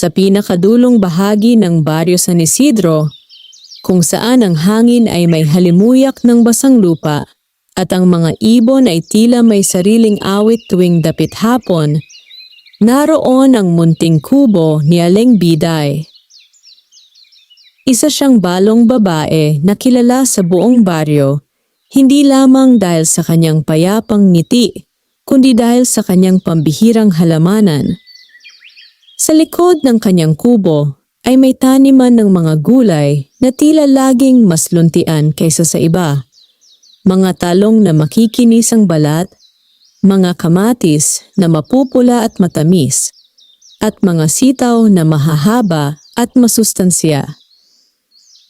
Sa pinakadulong bahagi ng baryo San Isidro, kung saan ang hangin ay may halimuyak ng basang lupa at ang mga ibon ay tila may sariling awit tuwing dapit hapon, naroon ang munting kubo ni Aling Biday. Isa siyang balong babae na kilala sa buong baryo, hindi lamang dahil sa kanyang payapang ngiti, kundi dahil sa kanyang pambihirang halamanan. Sa likod ng kanyang kubo ay may taniman ng mga gulay na tila laging mas luntian kaysa sa iba. Mga talong na makikinis ang balat, mga kamatis na mapupula at matamis, at mga sitaw na mahahaba at masustansya.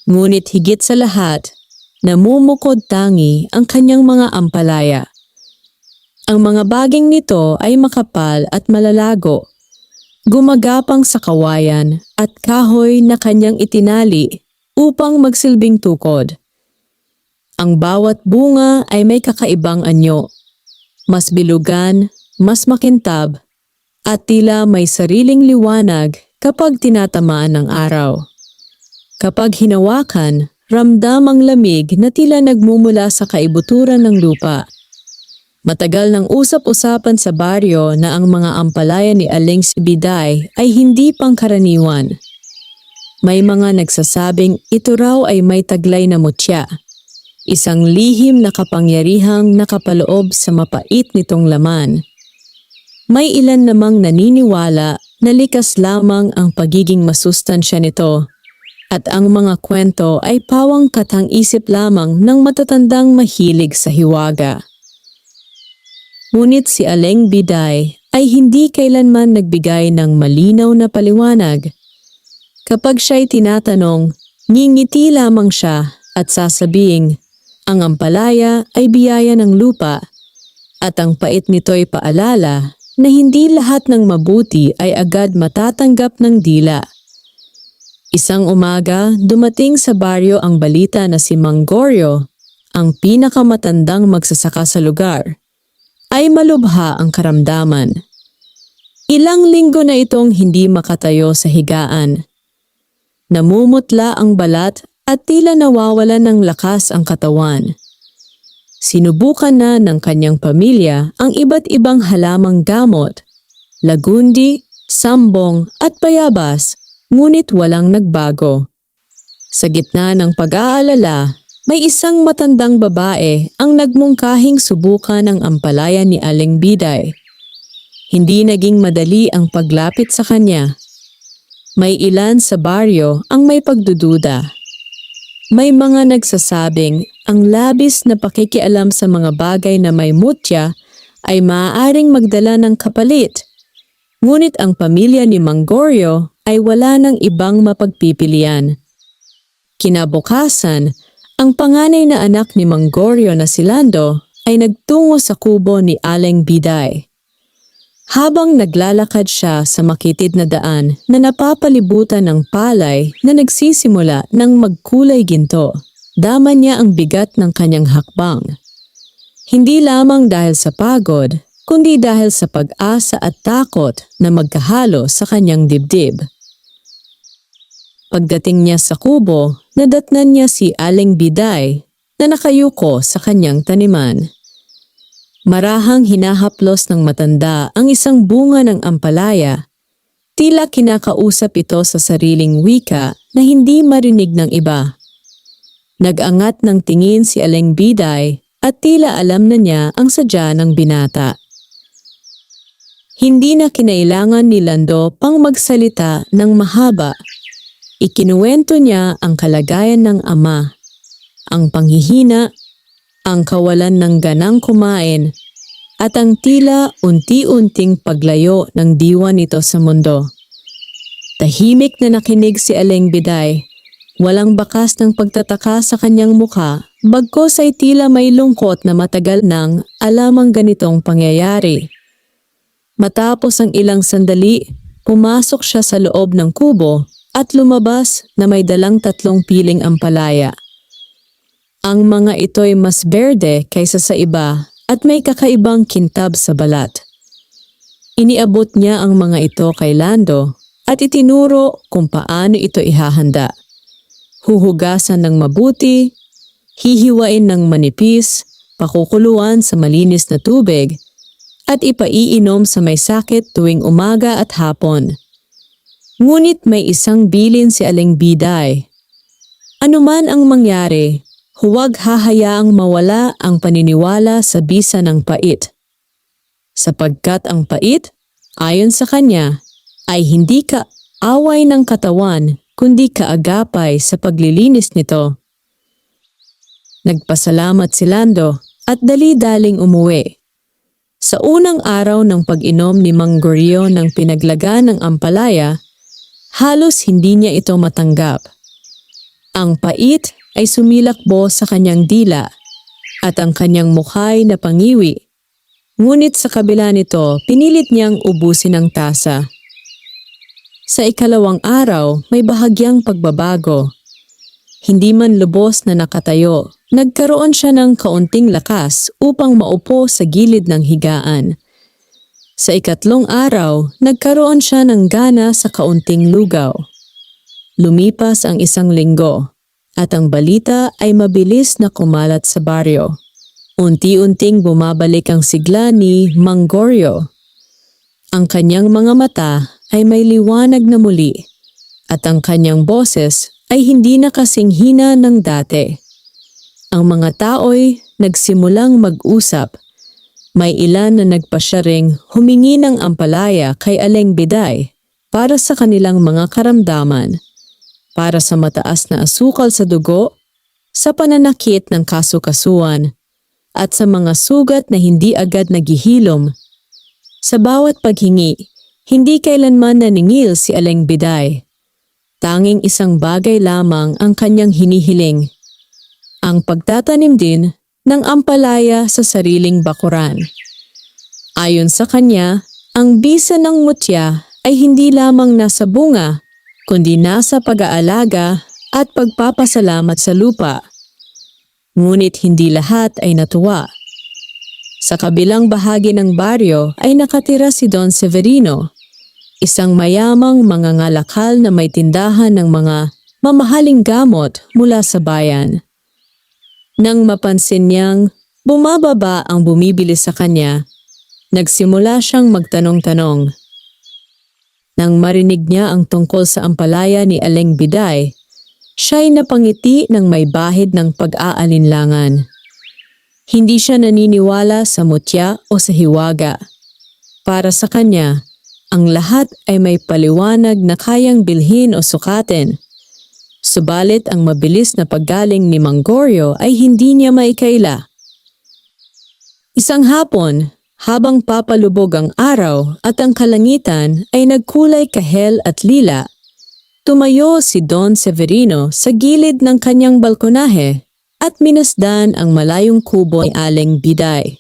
Ngunit higit sa lahat, namumukod tangi ang kanyang mga ampalaya. Ang mga baging nito ay makapal at malalago, gumagapang sa kawayan at kahoy na kanyang itinali upang magsilbing tukod. Ang bawat bunga ay may kakaibang anyo, mas bilugan, mas makintab, at tila may sariling liwanag kapag tinatamaan ng araw. Kapag hinawakan, ramdam ang lamig na tila nagmumula sa kaibuturan ng lupa. Matagal nang usap-usapan sa baryo na ang mga ampalaya ni Aling Biday ay hindi pangkaraniwan. May mga nagsasabing ito raw ay may taglay na mutya, isang lihim na kapangyarihang nakapaloob sa mapait nitong laman. May ilan namang naniniwala na likas lamang ang pagiging masustansya nito, at ang mga kwento ay pawang katang-isip lamang ng matatandang mahilig sa hiwaga. Ngunit si Aling Biday ay hindi kailanman nagbigay ng malinaw na paliwanag. Kapag siya'y tinatanong, ngingiti lamang siya at sasabing, ang ampalaya ay biyaya ng lupa at ang pait nito'y paalala na hindi lahat ng mabuti ay agad matatanggap ng dila. Isang umaga, dumating sa baryo ang balita na si Mang Goryo, ang pinakamatandang magsasaka sa lugar, ay malubha ang karamdaman. Ilang linggo na itong hindi makatayo sa higaan. Namumutla ang balat at tila nawawalan ng lakas ang katawan. Sinubukan na ng kanyang pamilya ang iba't ibang halamang gamot, lagundi, sambong at bayabas, ngunit walang nagbago. Sa gitna ng pag-aalala, may isang matandang babae ang nagmungkahing subukan ang ampalaya ni Aling Biday. Hindi naging madali ang paglapit sa kanya. May ilan sa baryo ang may pagdududa. May mga nagsasabing ang labis na pakikialam sa mga bagay na may mutya ay maaaring magdala ng kapalit. Ngunit ang pamilya ni Mang Goryo ay wala ng ibang mapagpipilian. Kinabukasan, ang panganay na anak ni Mang Goryo na si Lando ay nagtungo sa kubo ni Aling Biday. Habang naglalakad siya sa makitid na daan na napapalibutan ng palay na nagsisimula ng magkulay ginto, dama niya ang bigat ng kanyang hakbang. Hindi lamang dahil sa pagod, kundi dahil sa pag-asa at takot na magkahalo sa kanyang dibdib. Pagdating niya sa kubo, nadatnan niya si Aling Biday na nakayuko sa kanyang taniman. Marahang hinahaplos ng matanda ang isang bunga ng ampalaya. Tila kinakausap ito sa sariling wika na hindi marinig ng iba. Nag-angat ng tingin si Aling Biday at tila alam na niya ang sadya ng binata. Hindi na kinailangan ni Lando pang magsalita ng mahaba. Ikinuwento niya ang kalagayan ng ama, ang panghihina, ang kawalan ng ganang kumain, at ang tila unti-unting paglayo ng diwa nito sa mundo. Tahimik na nakinig si Aling Biday, walang bakas ng pagtataka sa kanyang mukha, bagkos ay tila may lungkot na matagal nang alam ang ganitong pangyayari. Matapos ang ilang sandali, pumasok siya sa loob ng kubo at lumabas na may dalang 3 piling ampalaya. Ang mga ito'y mas berde kaysa sa iba at may kakaibang kintab sa balat. Iniabot niya ang mga ito kay Lando at itinuro kung paano ito ihahanda. Huhugasan ng mabuti, hihiwain ng manipis, pakukuluan sa malinis na tubig, at ipaiinom sa may sakit tuwing umaga at hapon. Ngunit may isang bilin si Aling Biday. Anuman ang mangyari, huwag hahayaang mawala ang paniniwala sa bisa ng pait. Sapagkat ang pait, ayon sa kanya, ay hindi kaaway ng katawan kundi kaagapay sa paglilinis nito. Nagpasalamat si Lando at dali-daling umuwi. Sa unang araw ng pag-inom ni Mang Goryo ng pinaglaga ng ampalaya, halos hindi niya ito matanggap. Ang pait ay sumilakbo sa kanyang dila at ang kanyang mukha'y napangiwi. Ngunit sa kabila nito, pinilit niyang ubusin ang tasa. Sa ikalawang araw, may bahagyang pagbabago. Hindi man lubos na nakatayo, nagkaroon siya ng kaunting lakas upang maupo sa gilid ng higaan. Sa ikatlong araw, nagkaroon siya ng gana sa kaunting lugaw. Lumipas ang isang linggo, at ang balita ay mabilis na kumalat sa baryo. Unti-unting bumabalik ang sigla ni Mang Goryo. Ang kanyang mga mata ay may liwanag na muli, at ang kanyang boses ay hindi na kasing hina ng dati. Ang mga tao'y nagsimulang mag-usap. May ilan na nagpasya ring humingi ng ampalaya kay Aling Biday para sa kanilang mga karamdaman, para sa mataas na asukal sa dugo, sa pananakit ng kasukasuan, at sa mga sugat na hindi agad naghihilom. Sa bawat paghingi, hindi kailanman naningil si Aling Biday. Tanging isang bagay lamang ang kanyang hinihiling, ang pagtatanim din ng ampalaya sa sariling bakuran. Ayon sa kanya, ang bisa ng mutya ay hindi lamang nasa bunga, kundi nasa pag-aalaga at pagpapasalamat sa lupa. Ngunit hindi lahat ay natuwa. Sa kabilang bahagi ng baryo ay nakatira si Don Severino, isang mayamang mangangalakal na may tindahan ng mga mamahaling gamot mula sa bayan. Nang mapansin niyang bumababa ang bumibili sa kanya, nagsimula siyang magtanong-tanong. Nang marinig niya ang tungkol sa ampalaya ni Aling Biday, siya'y napangiti ng may bahid ng pag-aalinlangan. Hindi siya naniniwala sa mutya o sa hiwaga. Para sa kanya, ang lahat ay may paliwanag na kayang bilhin o sukatin. Subalit ang mabilis na paggaling ni Mang Goryo ay hindi niya maikaila. Isang hapon, habang papalubog ang araw at ang kalangitan ay nagkulay kahel at lila, tumayo si Don Severino sa gilid ng kanyang balkonahe at minasdan ang malayong kubo ni Aling Biday.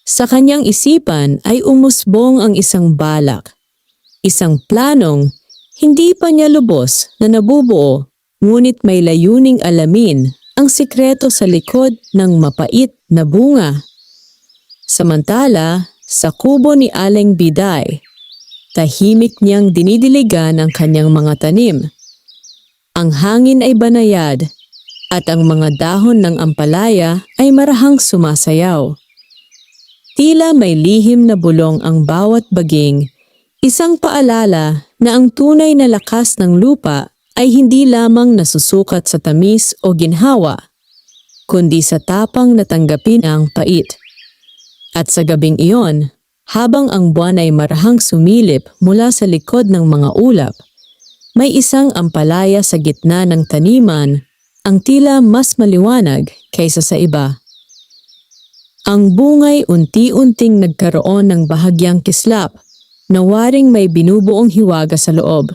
Sa kanyang isipan ay umusbong ang isang balak, isang planong hindi pa niya lubos na nabubuo, ngunit may layuning alamin ang sikreto sa likod ng mapait na bunga. Samantala, sa kubo ni Aling Biday, tahimik niyang dinidiligan ang kanyang mga tanim. Ang hangin ay banayad at ang mga dahon ng ampalaya ay marahang sumasayaw. Tila may lihim na bulong ang bawat baging, isang paalala na ang tunay na lakas ng lupa ay hindi lamang nasusukat sa tamis o ginhawa, kundi sa tapang na tanggapin ang pait. At sa gabing iyon, habang ang buwan ay marahang sumilip mula sa likod ng mga ulap, may isang ampalaya sa gitna ng taniman ang tila mas maliwanag kaysa sa iba. Ang bungay unti-unting nagkaroon ng bahagyang kislap na waring may binubuong hiwaga sa loob.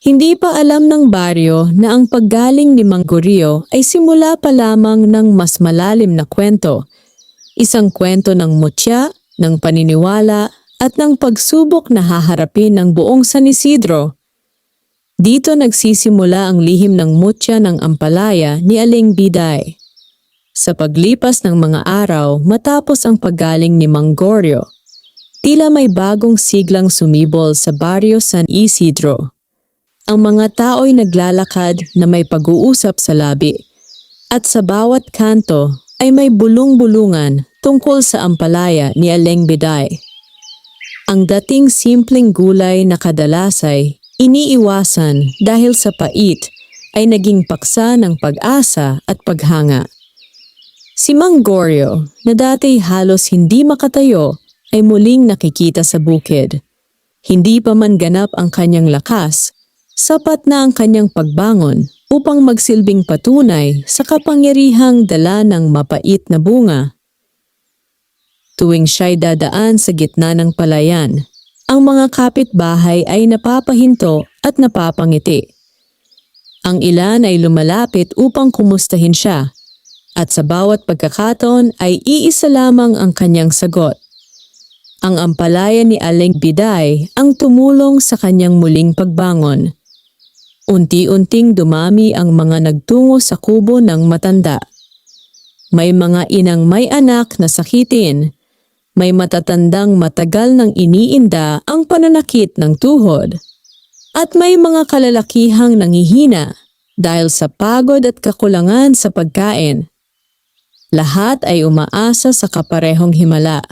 Hindi pa alam ng baryo na ang paggaling ni Mang Goryo ay simula pa lamang ng mas malalim na kwento. Isang kwento ng mutya, ng paniniwala at ng pagsubok na haharapin ng buong San Isidro. Dito nagsisimula ang lihim ng mutya ng ampalaya ni Aling Biday. Sa paglipas ng mga araw matapos ang paggaling ni Mang Goryo, Tila may bagong siglang sumibol sa baryo San Isidro. Ang mga tao'y naglalakad na may pag-uusap sa labi, at sa bawat kanto ay may bulong-bulungan tungkol sa ampalaya ni Aling Biday. Ang dating simpleng gulay na kadalasay iniiwasan dahil sa pait ay naging paksa ng pag-asa at paghanga. Si Mang Goryo, na dati halos hindi makatayo, ay muling nakikita sa bukid. Hindi pa man ganap ang kanyang lakas, sapat na ang kanyang pagbangon upang magsilbing patunay sa kapangyarihang dala ng mapait na bunga. Tuwing siya'y dadaan sa gitna ng palayan, ang mga kapitbahay ay napapahinto at napapangiti. Ang ilan ay lumalapit upang kumustahin siya, at sa bawat pagkakataon ay iisa lamang ang kanyang sagot. Ang ampalaya ni Aling Biday ang tumulong sa kanyang muling pagbangon. Unti-unting dumami ang mga nagtungo sa kubo ng matanda. May mga inang may anak na sakitin, may matatandang matagal nang iniinda ang pananakit ng tuhod, at may mga kalalakihang nangihina dahil sa pagod at kakulangan sa pagkain. Lahat ay umaasa sa kaparehong himala.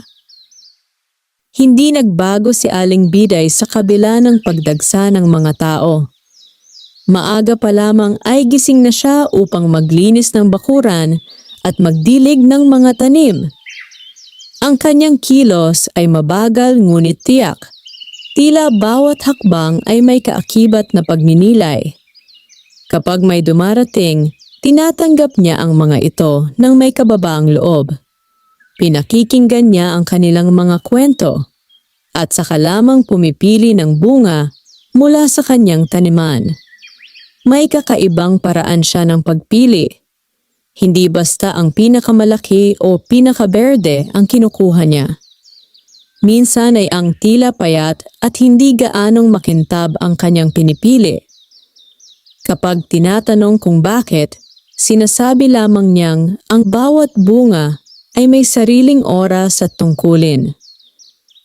Hindi nagbago si Aling Biday sa kabila ng pagdagsa ng mga tao. Maaga pa lamang ay gising na siya upang maglinis ng bakuran at magdilig ng mga tanim. Ang kanyang kilos ay mabagal ngunit tiyak. Tila bawat hakbang ay may kaakibat na pagninilay. Kapag may dumarating, tinatanggap niya ang mga ito ng may kababaang loob. Pinakikinggan niya ang kanilang mga kwento at saka lamang pumipili ng bunga mula sa kanyang taniman. May kakaibang paraan siya ng pagpili. Hindi basta ang pinakamalaki o pinakaberde ang kinukuha niya. Minsan ay ang tila payat at hindi gaanong makintab ang kanyang pinipili. Kapag tinatanong kung bakit, sinasabi lamang niyang ang bawat bunga ay may sariling oras at tungkulin.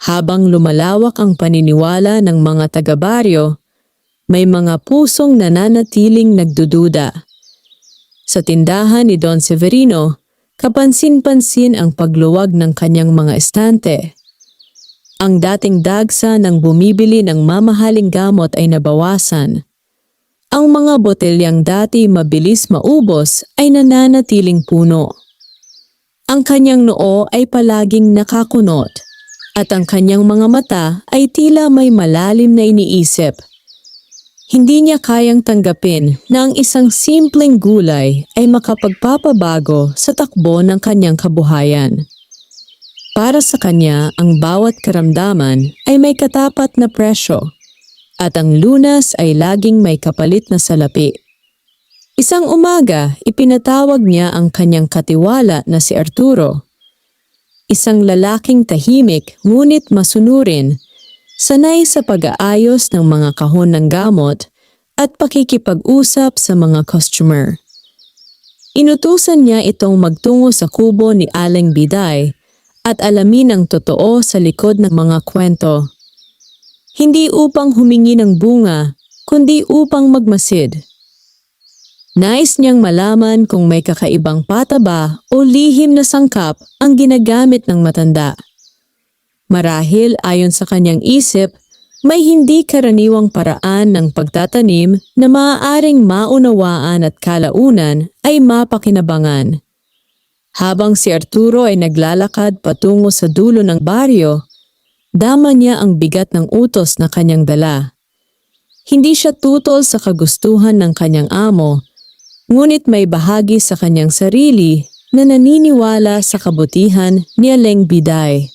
Habang lumalawak ang paniniwala ng mga taga-baryo, may mga pusong nananatiling nagdududa. Sa tindahan ni Don Severino, kapansin-pansin ang pagluwag ng kanyang mga estante. Ang dating dagsa ng bumibili ng mamahaling gamot ay nabawasan. Ang mga botelyang dati mabilis maubos ay nananatiling puno. Ang kanyang noo ay palaging nakakunot at ang kanyang mga mata ay tila may malalim na iniisip. Hindi niya kayang tanggapin na ang isang simpleng gulay ay makapagpapabago sa takbo ng kanyang kabuhayan. Para sa kanya, ang bawat karamdaman ay may katapat na presyo at ang lunas ay laging may kapalit na salapi. Isang umaga, ipinatawag niya ang kanyang katiwala na si Arturo. Isang lalaking tahimik ngunit masunurin, sanay sa pag-aayos ng mga kahon ng gamot at pakikipag-usap sa mga customer. Inutusan niya itong magtungo sa kubo ni Aling Biday at alamin ang totoo sa likod ng mga kwento. Hindi upang humingi ng bunga, kundi upang magmasid. Nais niyang malaman kung may kakaibang pataba o lihim na sangkap ang ginagamit ng matanda. Marahil ayon sa kanyang isip, may hindi karaniwang paraan ng pagtatanim na maaaring maunawaan at kalaunan ay mapakinabangan. Habang si Arturo ay naglalakad patungo sa dulo ng baryo, dama niya ang bigat ng utos na kanyang dala. Hindi siya tutol sa kagustuhan ng kanyang amo, ngunit may bahagi sa kanyang sarili na naniniwala sa kabutihan ni Aling Biday.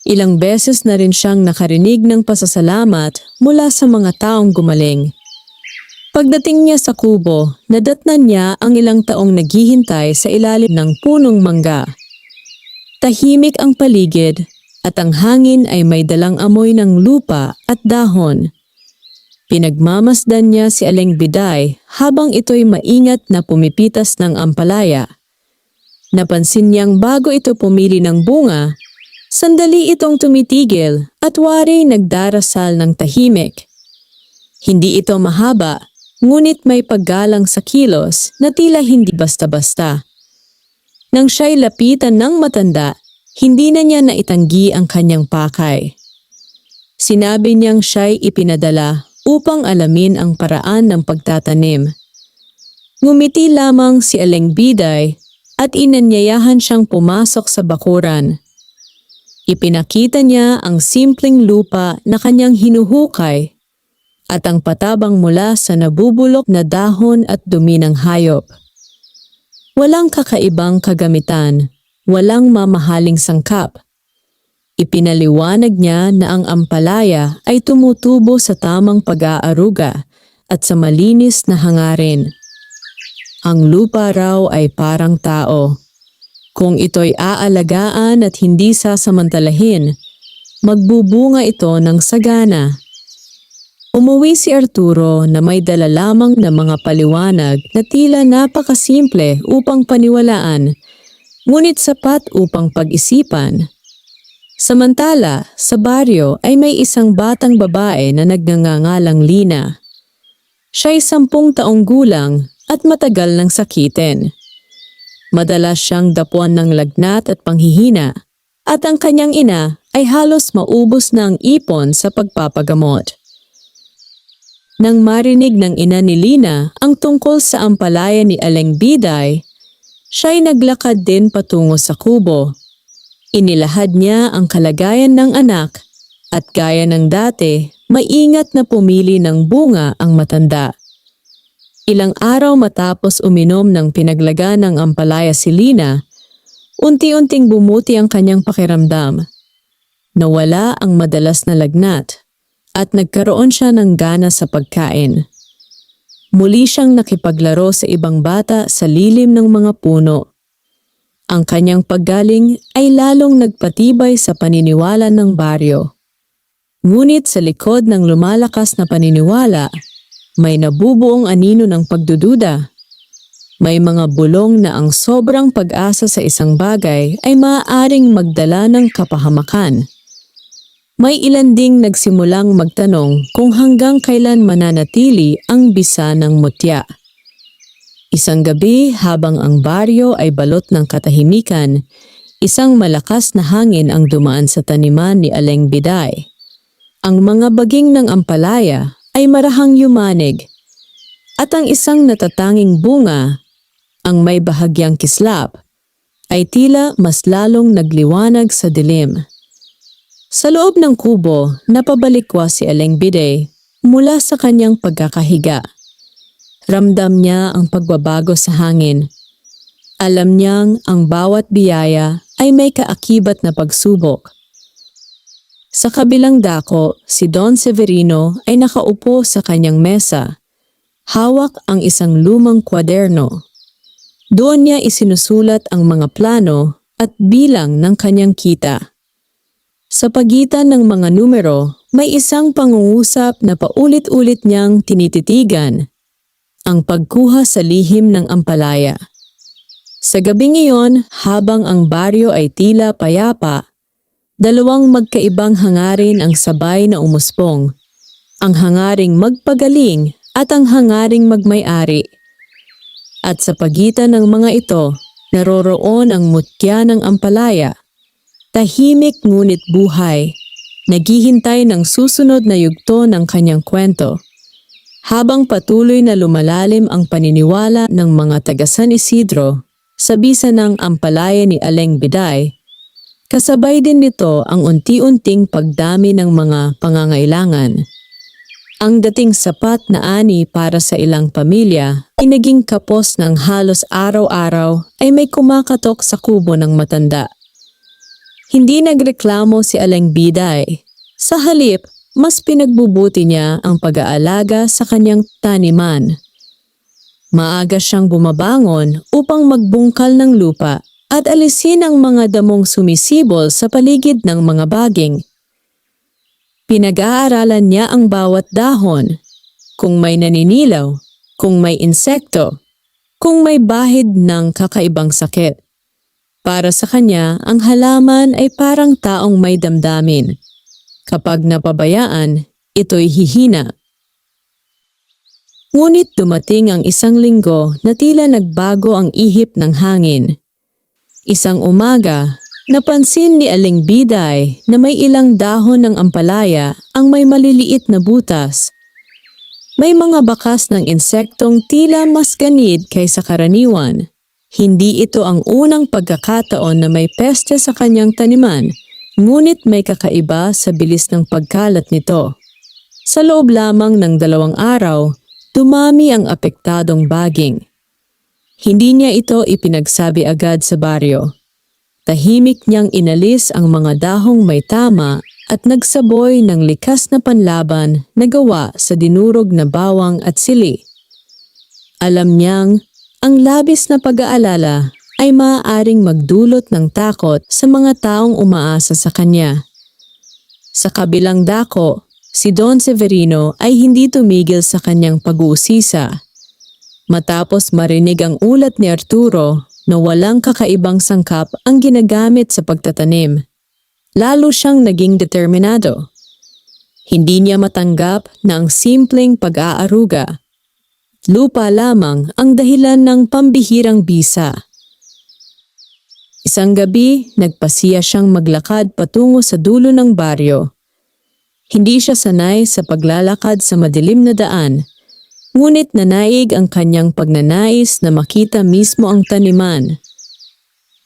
Ilang beses na rin siyang nakarinig ng pasasalamat mula sa mga taong gumaling. Pagdating niya sa kubo, nadatnan niya ang ilang taong naghihintay sa ilalim ng punong mangga. Tahimik ang paligid at ang hangin ay may dalang amoy ng lupa at dahon. Pinagmamasdan niya si Aling Biday habang ito'y maingat na pumipitas ng ampalaya. Napansin niyang bago ito pumili ng bunga, Sandali itong tumitigil at wari nagdarasal ng tahimik. Hindi ito mahaba, ngunit may paggalang sa kilos na tila hindi basta-basta. Nang siya'y lapitan ng matanda, hindi na niya naitanggi ang kanyang pakay. Sinabi niyang siya'y ipinadala upang alamin ang paraan ng pagtatanim. Ngumiti lamang si Aling Biday at inanyayahan siyang pumasok sa bakuran. Ipinakita niya ang simpleng lupa na kanyang hinuhukay at ang patabang mula sa nabubulok na dahon at dumi ng hayop. Walang kakaibang kagamitan, walang mamahaling sangkap. Ipinaliwanag niya na ang ampalaya ay tumutubo sa tamang pag-aaruga at sa malinis na hangarin. Ang lupa raw ay parang tao. Kung ito'y aalagaan at hindi sasamantalahin, magbubunga ito ng sagana. Umuwi si Arturo na may dala lamang na mga paliwanag na tila napakasimple upang paniwalaan, ngunit sapat upang pag-isipan. Samantala, sa baryo ay may isang batang babae na nagngangalang Lina. Siya'y 10 taong gulang at matagal ng sakitin. Madalas siyang dapuan ng lagnat at panghihina at ang kanyang ina ay halos maubos na ang ipon sa pagpapagamot. Nang marinig ng ina ni Lina ang tungkol sa ampalaya ni Aling Biday, siya'y naglakad din patungo sa kubo. Inilahad niya ang kalagayan ng anak at gaya ng dati, maingat na pumili ng bunga ang matanda. Ilang araw matapos uminom ng pinaglaga ng ampalaya si Lina, unti-unting bumuti ang kanyang pakiramdam. Nawala ang madalas na lagnat at nagkaroon siya ng gana sa pagkain. Muli siyang nakipaglaro sa ibang bata sa lilim ng mga puno. Ang kanyang paggaling ay lalong nagpatibay sa paniniwala ng baryo. Ngunit sa likod ng lumalakas na paniniwala, may nabubuong anino ng pagdududa. May mga bulong na ang sobrang pag-asa sa isang bagay ay maaaring magdala ng kapahamakan. May ilan ding nagsimulang magtanong kung hanggang kailan mananatili ang bisa ng mutya. Isang gabi habang ang baryo ay balot ng katahimikan, isang malakas na hangin ang dumaan sa taniman ni Aling Biday. Ang mga baging ng ampalaya ay marahang yumanig at ang isang natatanging bunga, ang may bahagyang kislap, ay tila mas lalong nagliwanag sa dilim. Sa loob ng kubo, napabalikwa si Aling Biday mula sa kanyang pagkakahiga. Ramdam niya ang pagbabago sa hangin. Alam niyang ang bawat biyaya ay may kaakibat na pagsubok. Sa kabilang dako, si Don Severino ay nakaupo sa kanyang mesa. Hawak ang isang lumang kwaderno. Doon niya isinusulat ang mga plano at bilang ng kanyang kita. Sa pagitan ng mga numero, may isang pangungusap na paulit-ulit niyang tinititigan, ang pagkuha sa lihim ng ampalaya. Sa gabing iyon, habang ang baryo ay tila payapa, dalawang magkaibang hangarin ang sabay na umuspong, ang hangaring magpagaling at ang hangaring magmay-ari. At sa pagitan ng mga ito, naroroon ang mutya ng ampalaya, tahimik ngunit buhay, naghihintay ng susunod na yugto ng kanyang kwento. Habang patuloy na lumalalim ang paniniwala ng mga taga San Isidro sa bisa ng ampalaya ni Aling Biday, kasabay din nito ang unti-unting pagdami ng mga pangangailangan. Ang dating sapat na ani para sa ilang pamilya ay naging kapos ng halos araw-araw ay may kumakatok sa kubo ng matanda. Hindi nagreklamo si Aling Biday. Sa halip, mas pinagbubuti niya ang pag-aalaga sa kanyang taniman. Maaga siyang bumabangon upang magbungkal ng lupa at alisin ang mga damong sumisibol sa paligid ng mga baging. Pinag-aaralan niya ang bawat dahon, kung may naninilaw, kung may insekto, kung may bahid ng kakaibang sakit. Para sa kanya, ang halaman ay parang taong may damdamin. Kapag napabayaan, ito'y hihina. Ngunit dumating ang isang linggo na tila nagbago ang ihip ng hangin. Isang umaga, napansin ni Aling Biday na may ilang dahon ng ampalaya ang may maliliit na butas. May mga bakas ng insektong tila mas ganid kaysa karaniwan. Hindi ito ang unang pagkakataon na may peste sa kanyang taniman, ngunit may kakaiba sa bilis ng pagkalat nito. Sa loob lamang ng 2 araw, dumami ang apektadong baging. Hindi niya ito ipinagsabi agad sa baryo. Tahimik niyang inalis ang mga dahong may tama at nagsaboy ng likas na panlaban na gawa sa dinurog na bawang at sili. Alam niyang ang labis na pag-aalala ay maaaring magdulot ng takot sa mga taong umaasa sa kanya. Sa kabilang dako, si Don Severino ay hindi tumigil sa kanyang pag-uusisa. Matapos marinig ang ulat ni Arturo na walang kakaibang sangkap ang ginagamit sa pagtatanim, lalo siyang naging determinado. Hindi niya matanggap na ang simpleng pag-aaruga, lupa lamang ang dahilan ng pambihirang bisa. Isang gabi, nagpasiya siyang maglakad patungo sa dulo ng baryo. Hindi siya sanay sa paglalakad sa madilim na daan, ngunit nanaig ang kanyang pagnanais na makita mismo ang taniman.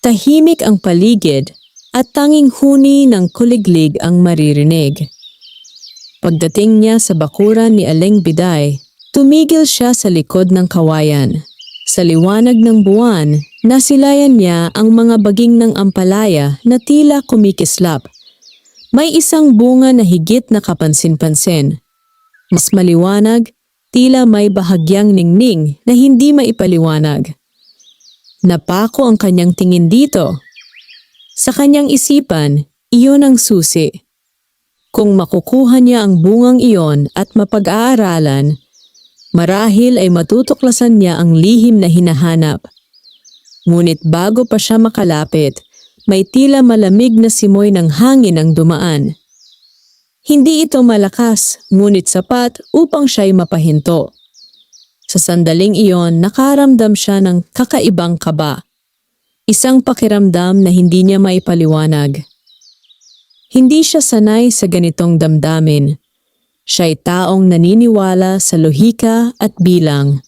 Tahimik ang paligid at tanging huni ng kuliglig ang maririnig. Pagdating niya sa bakuran ni Aling Biday, tumigil siya sa likod ng kawayan. Sa liwanag ng buwan, nasilayan niya ang mga baging ng ampalaya na tila kumikislap. May isang bunga na higit na kapansin-pansin. Mas maliwanag, tila may bahagyang ningning na hindi maipaliwanag. Napako ang kanyang tingin dito. Sa kanyang isipan, iyon ang susi. Kung makukuha niya ang bungang iyon at mapag-aaralan, marahil ay matutuklasan niya ang lihim na hinahanap. Ngunit bago pa siya makalapit, may tila malamig na simoy ng hangin ang dumaan. Hindi ito malakas, ngunit sapat upang siya'y mapahinto. Sa sandaling iyon, nakaramdam siya ng kakaibang kaba. Isang pakiramdam na hindi niya maipaliwanag. Hindi siya sanay sa ganitong damdamin. Siya'y taong naniniwala sa lohika at bilang.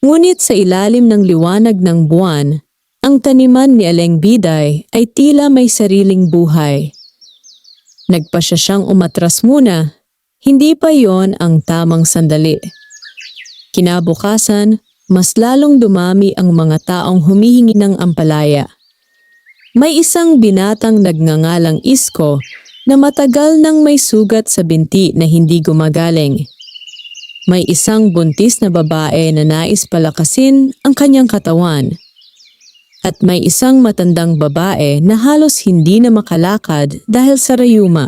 Ngunit sa ilalim ng liwanag ng buwan, ang taniman ni Aling Biday ay tila may sariling buhay. Nagpasya siyang umatras muna, hindi pa yon ang tamang sandali. Kinabukasan, mas lalong dumami ang mga taong humihingi ng ampalaya. May isang binatang nagngangalang Isko na matagal nang may sugat sa binti na hindi gumagaling. May isang buntis na babae na nais palakasin ang kanyang katawan. At may isang matandang babae na halos hindi na makalakad dahil sa rayuma.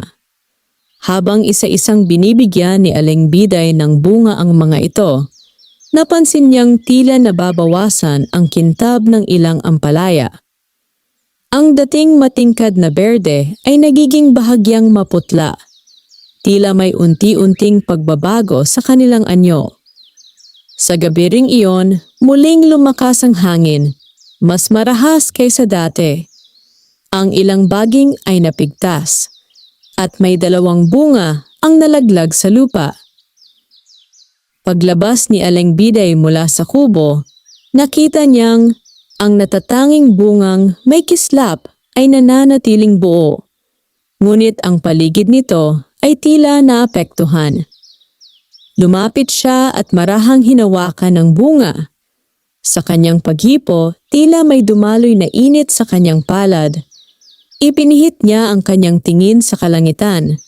Habang isa-isang binibigyan ni Aling Biday ng bunga ang mga ito, napansin niyang tila nababawasan ang kintab ng ilang ampalaya. Ang dating matingkad na berde ay nagiging bahagyang maputla. Tila may unti-unting pagbabago sa kanilang anyo. Sa gabi ring iyon, muling lumakas ang hangin, mas marahas kaysa dati. Ang ilang baging ay napigtas, at may 2 bunga ang nalaglag sa lupa. Paglabas ni Aling Biday mula sa kubo, nakita niyang ang natatanging bungang may kislap ay nananatiling buo. Ngunit ang paligid nito ay tila naapektuhan. Lumapit siya at marahang hinawakan ng bunga. Sa kanyang paghipo, tila may dumaloy na init sa kanyang palad. Ipinihit niya ang kanyang tingin sa kalangitan.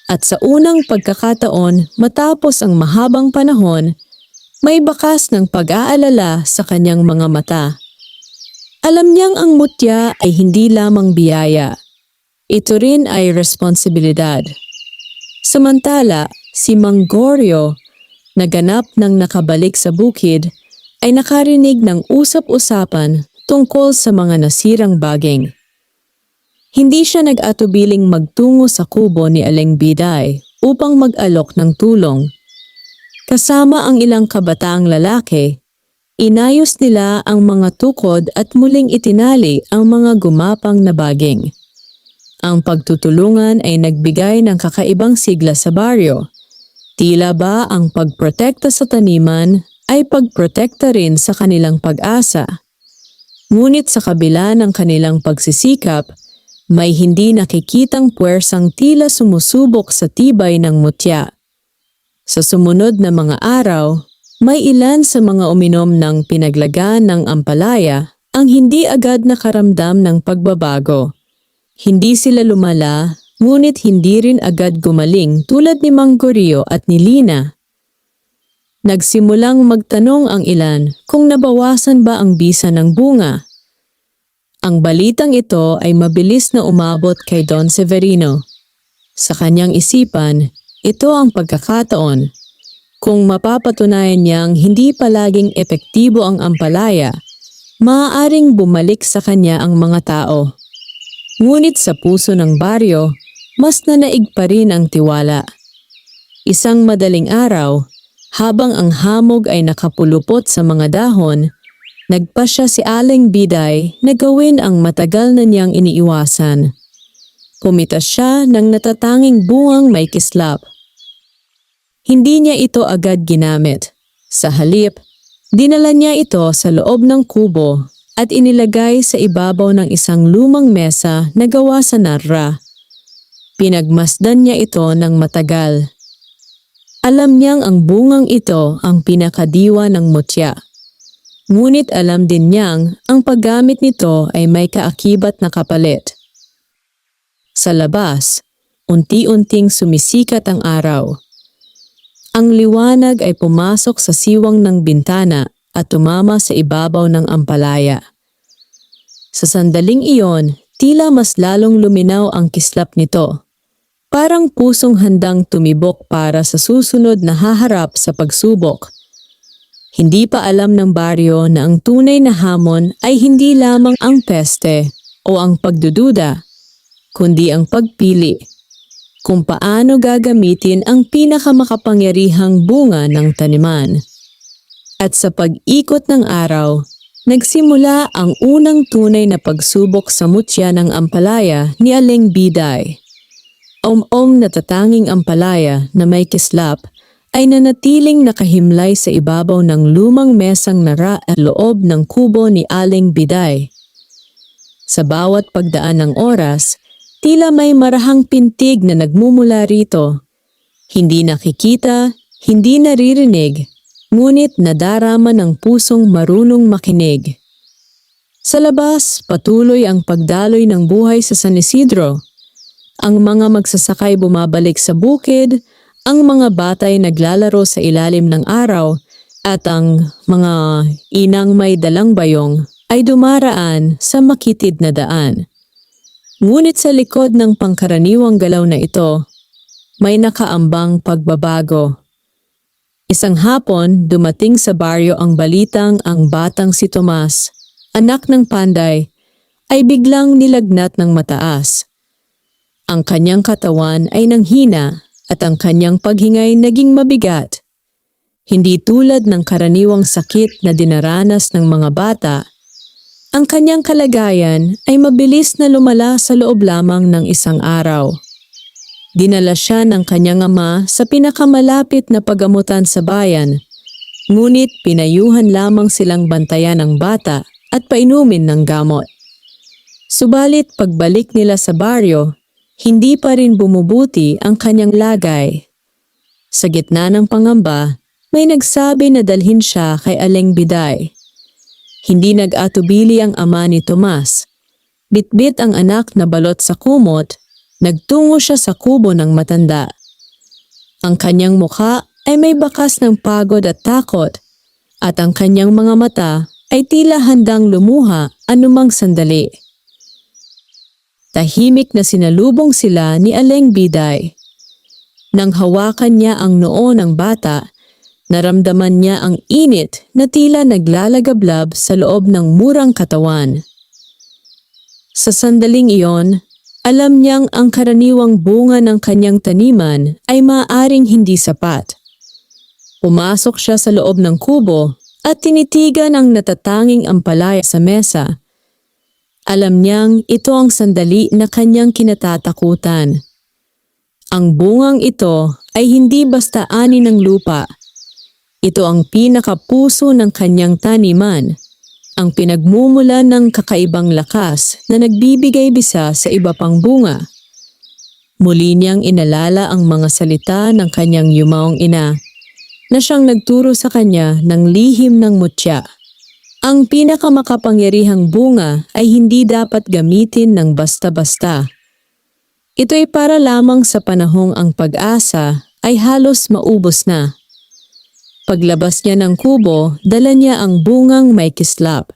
At sa unang pagkakataon, matapos ang mahabang panahon, may bakas ng pag-aalala sa kanyang mga mata. Alam niyang ang mutya ay hindi lamang biyaya. Ito rin ay responsibilidad. Samantala, si Mang Goryo, na ganap nang nakabalik sa bukid, ay nakarinig ng usap-usapan tungkol sa mga nasirang baging. Hindi siya nag-atubiling magtungo sa kubo ni Aling Biday upang mag-alok ng tulong. Kasama ang ilang kabataang lalaki, inayos nila ang mga tukod at muling itinali ang mga gumapang na baging. Ang pagtutulungan ay nagbigay ng kakaibang sigla sa baryo. Tila ba ang pagprotekta sa taniman ay pagprotekta rin sa kanilang pag-asa. Ngunit sa kabila ng kanilang pagsisikap, may hindi nakikitang puwersang tila sumusubok sa tibay ng mutya. Sa sumunod na mga araw, may ilan sa mga uminom ng pinaglagaan ng ampalaya ang hindi agad nakaramdam ng pagbabago. Hindi sila lumala, ngunit hindi rin agad gumaling tulad ni Mang Goryo at ni Lina. Nagsimulang magtanong ang ilan kung nabawasan ba ang bisa ng bunga. Ang balitang ito ay mabilis na umabot kay Don Severino. Sa kanyang isipan, ito ang pagkakataon. Kung mapapatunayan niyang hindi palaging epektibo ang ampalaya, maaaring bumalik sa kanya ang mga tao. Ngunit sa puso ng baryo, mas nanaig pa rin ang tiwala. Isang madaling araw, habang ang hamog ay nakapulupot sa mga dahon, nagpasya si Aling Biday na gawin ang matagal na niyang iniiwasan. Pumitas siya ng natatanging bungang may kislap. Hindi niya ito agad ginamit. Sa halip, dinala niya ito sa loob ng kubo at inilagay sa ibabaw ng isang lumang mesa na gawa sa narra. Pinagmasdan niya ito ng matagal. Alam niyang ang bungang ito ang pinakadiwa ng mutya. Ngunit alam din niyang ang paggamit nito ay may kaakibat na kapalit. Sa labas, unti-unting sumisikat ang araw. Ang liwanag ay pumasok sa siwang ng bintana at tumama sa ibabaw ng ampalaya. Sa sandaling iyon, tila mas lalong luminaw ang kislap nito. Parang pusong handang tumibok para sa susunod na haharap sa pagsubok. Hindi pa alam ng baryo na ang tunay na hamon ay hindi lamang ang peste o ang pagdududa, kundi ang pagpili kung paano gagamitin ang pinakamakapangyarihang bunga ng taniman. At sa pag-ikot ng araw, nagsimula ang unang tunay na pagsubok sa mutya ng ampalaya ni Aling Biday. Om-om na tatanging ampalaya na may kislap ay nanatiling nakahimlay sa ibabaw ng lumang mesang nara at loob ng kubo ni Aling Biday. Sa bawat pagdaan ng oras, tila may marahang pintig na nagmumula rito. Hindi nakikita, hindi naririnig, ngunit nadarama ng pusong marunong makinig. Sa labas, patuloy ang pagdaloy ng buhay sa San Isidro. Ang mga magsasakay bumabalik sa bukid, ang mga batay naglalaro sa ilalim ng araw at ang mga inang may dalang bayong ay dumaraan sa makitid na daan. Ngunit sa likod ng pangkaraniwang galaw na ito, may nakaambang pagbabago. Isang hapon, dumating sa baryo ang balitang ang batang si Tomas, anak ng Panday, ay biglang nilagnat ng mataas. Ang kanyang katawan ay nanghina at ang kanyang paghingay naging mabigat. Hindi tulad ng karaniwang sakit na dinaranas ng mga bata, ang kanyang kalagayan ay mabilis na lumala sa loob lamang ng isang araw. Dinala siya ng kanyang ama sa pinakamalapit na pagamutan sa bayan, ngunit pinayuhan lamang silang bantayan ang bata at painumin ng gamot. Subalit pagbalik nila sa baryo, hindi pa rin bumubuti ang kanyang lagay. Sa gitna ng pangamba, may nagsabi na dalhin siya kay Aling Biday. Hindi nag-atubili ang ama ni Tomas. Bitbit ang anak na balot sa kumot, nagtungo siya sa kubo ng matanda. Ang kanyang mukha ay may bakas ng pagod at takot, at ang kanyang mga mata ay tila handang lumuha anumang sandali. Tahimik na sinalubong sila ni Aling Biday. Nang hawakan niya ang noo ng bata, Naramdaman niya ang init na tila naglalagablab sa loob ng murang katawan. Sa sandaling iyon, alam niyang ang karaniwang bunga ng kanyang taniman ay maaaring hindi sapat. Pumasok siya sa loob ng kubo at tinitigan ang natatanging ampalaya sa mesa. Alam niyang ito ang sandali na kanyang kinatatakutan. Ang bungang ito ay hindi basta ani ng lupa. Ito ang pinakapuso ng kanyang taniman, ang pinagmumula ng kakaibang lakas na nagbibigay bisa sa iba pang bunga. Muli niyang inalala ang mga salita ng kanyang yumaong ina, na siyang nagturo sa kanya ng lihim ng mutya. Ang pinakamakapangyarihang bunga ay hindi dapat gamitin ng basta-basta. Ito ay para lamang sa panahong ang pag-asa ay halos maubos na. Paglabas niya ng kubo, dala niya ang bungang may kislap.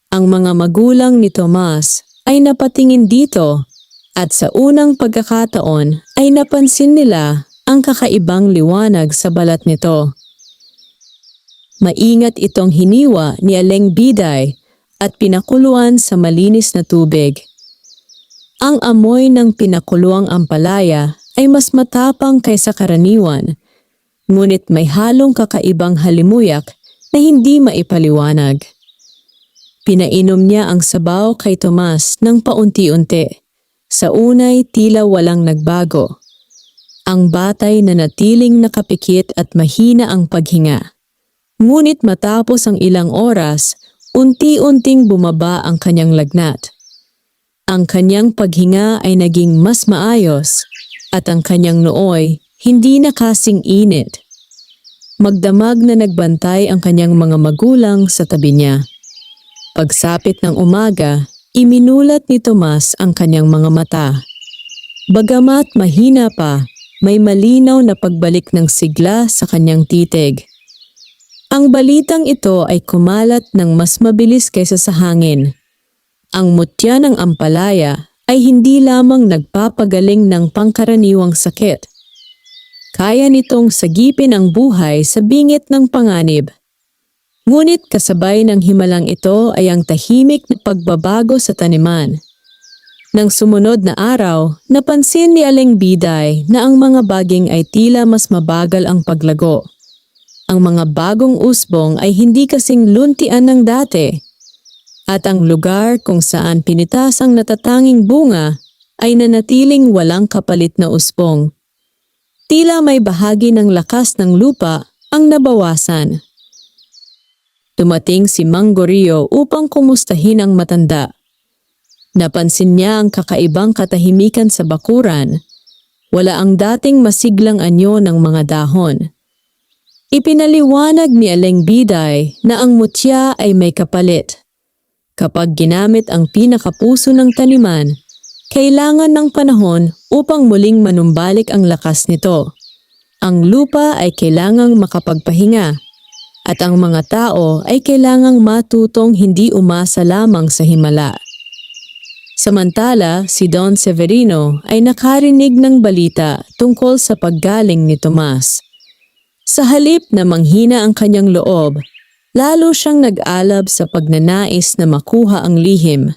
Ang mga magulang ni Tomas ay napatingin dito at sa unang pagkakataon ay napansin nila ang kakaibang liwanag sa balat nito. Maingat itong hiniwa ni Aling Biday at pinakuluan sa malinis na tubig. Ang amoy ng pinakuluang ampalaya ay mas matapang kaysa karaniwan, ngunit may halong kakaibang halimuyak na hindi maipaliwanag. Pinainom niya ang sabaw kay Tomas ng paunti-unti. Sa unay tila walang nagbago. Ang batay na natiling nakapikit at mahina ang paghinga. Ngunit matapos ang ilang oras, unti-unting bumaba ang kanyang lagnat. Ang kanyang paghinga ay naging mas maayos at ang kanyang nooy hindi na kasing init. Magdamag na nagbantay ang kanyang mga magulang sa tabi niya. Pagsapit ng umaga, iminulat ni Tomas ang kanyang mga mata. Bagamat mahina pa, may malinaw na pagbalik ng sigla sa kanyang titig. Ang balitang ito ay kumalat ng mas mabilis kaysa sa hangin. Ang mutya ng ampalaya ay hindi lamang nagpapagaling ng pangkaraniwang sakit. Kaya nitong sagipin ang buhay sa bingit ng panganib. Ngunit kasabay ng himalang ito ay ang tahimik na pagbabago sa taniman. Nang sumunod na araw, napansin ni Aling Biday na ang mga baging ay tila mas mabagal ang paglago. Ang mga bagong usbong ay hindi kasing luntian ng dati. At ang lugar kung saan pinitas ang natatanging bunga ay nanatiling walang kapalit na usbong. Tila may bahagi ng lakas ng lupa ang nabawasan. Dumating si Mang Goryo upang kumustahin ang matanda. Napansin niya ang kakaibang katahimikan sa bakuran. Wala ang dating masiglang anyo ng mga dahon. Ipinaliwanag ni Aling Biday na ang mutya ay may kapalit. Kapag ginamit ang pinakapuso ng taniman, kailangan ng panahon upang muling manumbalik ang lakas nito. Ang lupa ay kailangang makapagpahinga at ang mga tao ay kailangang matutong hindi umasa lamang sa himala. Samantala, si Don Severino ay nakarinig ng balita tungkol sa paggaling ni Tomas. Sa halip na manghina ang kanyang loob, lalo siyang nag-alab sa pagnanais na makuha ang lihim.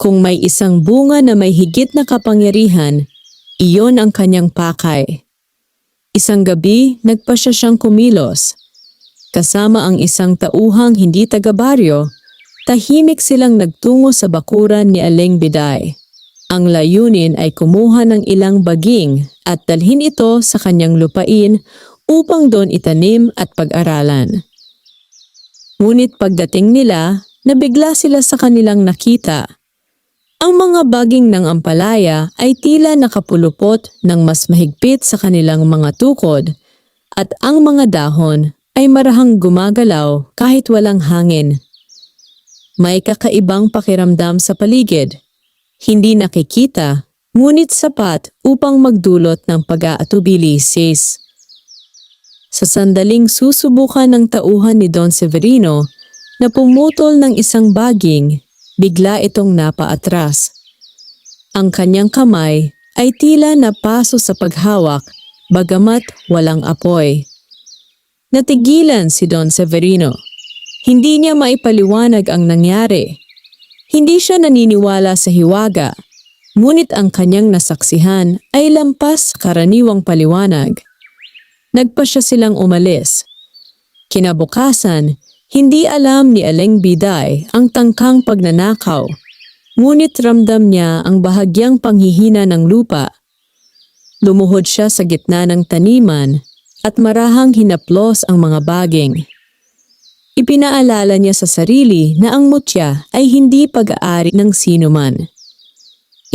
Kung may isang bunga na may higit na kapangyarihan, iyon ang kanyang pakay. Isang gabi, nagpasya siyang kumilos. Kasama ang isang tauhang hindi taga-baryo, tahimik silang nagtungo sa bakuran ni Aling Biday. Ang layunin ay kumuha ng ilang baging at dalhin ito sa kanyang lupain upang doon itanim at pag-aralan. Ngunit pagdating nila, nabigla sila sa kanilang nakita. Ang mga baging ng ampalaya ay tila nakapulupot ng mas mahigpit sa kanilang mga tukod at ang mga dahon ay marahang gumagalaw kahit walang hangin. May kakaibang pakiramdam sa paligid. Hindi nakikita, ngunit sapat upang magdulot ng pag-aatubili, sis. Sa sandaling susubukan ng tauhan ni Don Severino na pumutol ng isang baging, bigla itong napaatras. Ang kanyang kamay ay tila napaso sa paghawak, bagamat walang apoy. Natigilan si Don Severino. Hindi niya maipaliwanag ang nangyari. Hindi siya naniniwala sa hiwaga, ngunit ang kanyang nasaksihan ay lampas karaniwang paliwanag. Nagpa siya silang umalis. Kinabukasan, hindi alam ni Aling Biday ang tangkang pagnanakaw, ngunit ramdam niya ang bahagyang panghihina ng lupa. Lumuhod siya sa gitna ng taniman at marahang hinaplos ang mga baging. Ipinaalala niya sa sarili na ang mutya ay hindi pag-aari ng sinuman.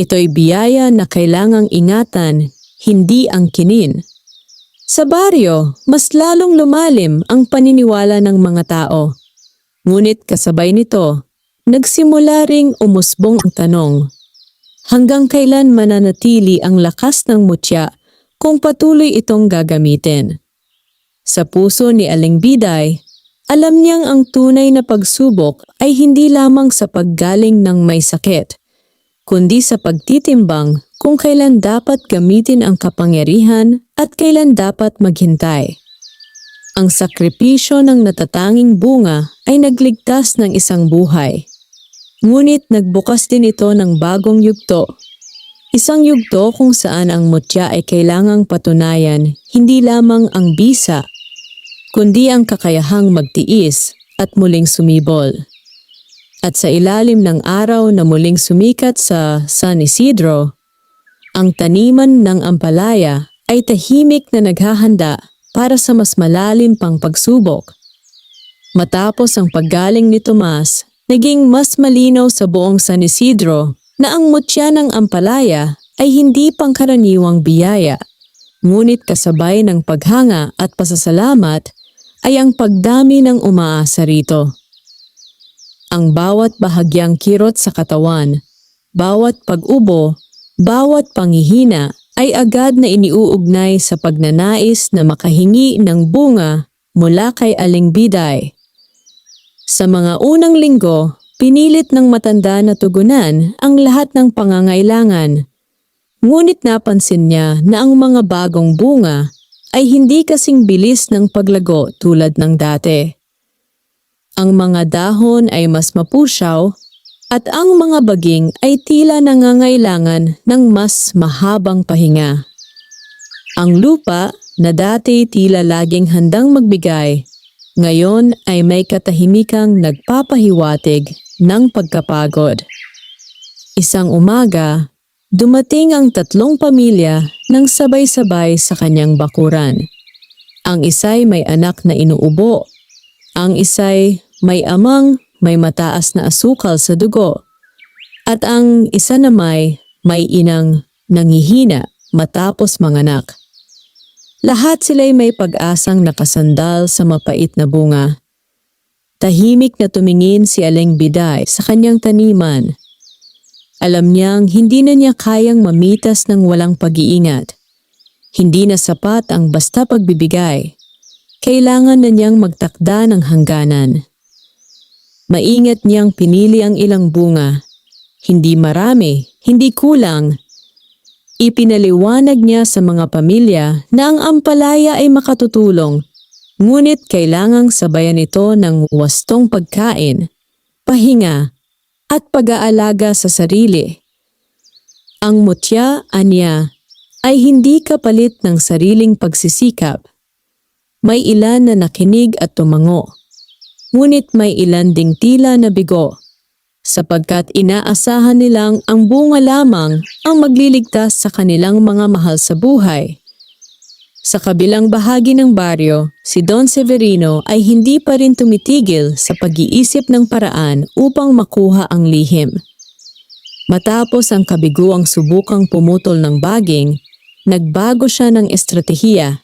Ito'y biyaya na kailangang ingatan, hindi angkinin. Sa baryo, mas lalong lumalim ang paniniwala ng mga tao. Ngunit kasabay nito, nagsimula ring umusbong ang tanong. Hanggang kailan mananatili ang lakas ng mutya kung patuloy itong gagamitin? Sa puso ni Aling Biday, alam niyang ang tunay na pagsubok ay hindi lamang sa paggaling ng may sakit, kundi sa pagtitimbang kung kailan dapat gamitin ang kapangyarihan at kailan dapat maghintay. Ang sakripisyo ng natatanging bunga ay nagligtas ng isang buhay. Ngunit nagbukas din ito ng bagong yugto. Isang yugto kung saan ang mutya ay kailangang patunayan hindi lamang ang bisa, kundi ang kakayahang magtiis at muling sumibol. At sa ilalim ng araw na muling sumikat sa San Isidro, ang taniman ng ampalaya ay tahimik na naghahanda para sa mas malalim pang pagsubok. Matapos ang paggaling ni Tomas, naging mas malinaw sa buong San Isidro na ang mutya ng ampalaya ay hindi pangkaraniwang biyaya, ngunit kasabay ng paghanga at pasasalamat ay ang pagdami ng umaasa rito. Ang bawat bahagyang kirot sa katawan, bawat pag-ubo, bawat panghihina ay agad na iniuugnay sa pagnanais na makahingi ng bunga mula kay Aling Biday. Sa mga unang linggo, pinilit ng matanda na tugunan ang lahat ng pangangailangan. Ngunit napansin niya na ang mga bagong bunga ay hindi kasing bilis ng paglago tulad ng dati. Ang mga dahon ay mas mapusyaw at ang mga baging ay tila nangangailangan ng mas mahabang pahinga. Ang lupa na dati tila laging handang magbigay, ngayon ay may katahimikang nagpapahiwatig ng pagkapagod. Isang umaga, dumating ang 3 pamilya ng sabay-sabay sa kanyang bakuran. Ang isa'y may anak na inuubo. Ang isa'y may amang may mataas na asukal sa dugo. At ang isa na may inang nangihina matapos manganak. Lahat sila'y may pag-asang nakasandal sa mapait na bunga. Tahimik na tumingin si Aling Biday sa kanyang taniman. Alam niyang hindi na niya kayang mamitas ng walang pag-iingat. Hindi na sapat ang basta pagbibigay. Kailangan na niyang magtakda ng hangganan. Maingat niyang pinili ang ilang bunga. Hindi marami, hindi kulang. Ipinaliwanag niya sa mga pamilya na ang ampalaya ay makatutulong, ngunit kailangang sabayan ito ng wastong pagkain, pahinga, at pag-aalaga sa sarili. Ang mutya, anya, ay hindi kapalit ng sariling pagsisikap. May ilan na nakinig at tumango, ngunit may ilan ding tila nabigo, sapagkat inaasahan nilang ang bunga lamang ang magliligtas sa kanilang mga mahal sa buhay. Sa kabilang bahagi ng baryo, si Don Severino ay hindi pa rin tumitigil sa pag-iisip ng paraan upang makuha ang lihim. Matapos ang kabiguang subukang pumutol ng baging, nagbago siya ng estratehiya.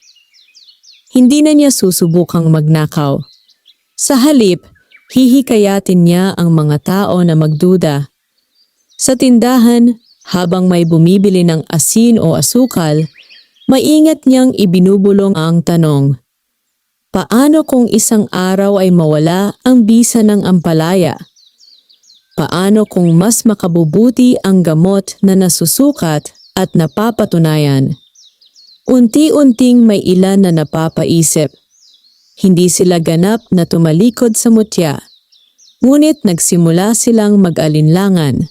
Hindi na niya susubukang magnakaw. Sa halip, hihikayatin niya ang mga tao na magduda. Sa tindahan, habang may bumibili ng asin o asukal, maingat niyang ibinubulong ang tanong, paano kung isang araw ay mawala ang bisa ng ampalaya? Paano kung mas makabubuti ang gamot na nasusukat at napapatunayan? Unti-unting may ilan na napapaisip, Hindi sila ganap na tumalikod sa mutya, ngunit nagsimula silang mag-alinlangan.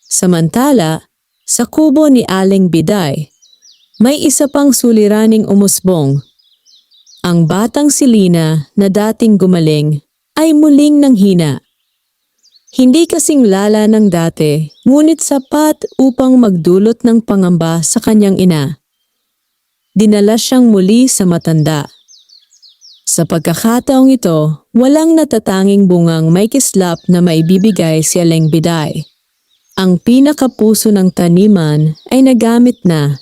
Samantala, sa kubo ni Aling Biday, may isa pang suliraning umusbong. Ang batang si Lina na dating gumaling ay muling nanghina. Hindi kasing lala ng dati, ngunit sapat upang magdulot ng pangamba sa kanyang ina. Dinala siyang muli sa matanda. Sa pagkakataong ito, walang natatanging bungang may kislap na maibibigay si Aling Biday. Ang pinakapuso ng taniman ay nagamit na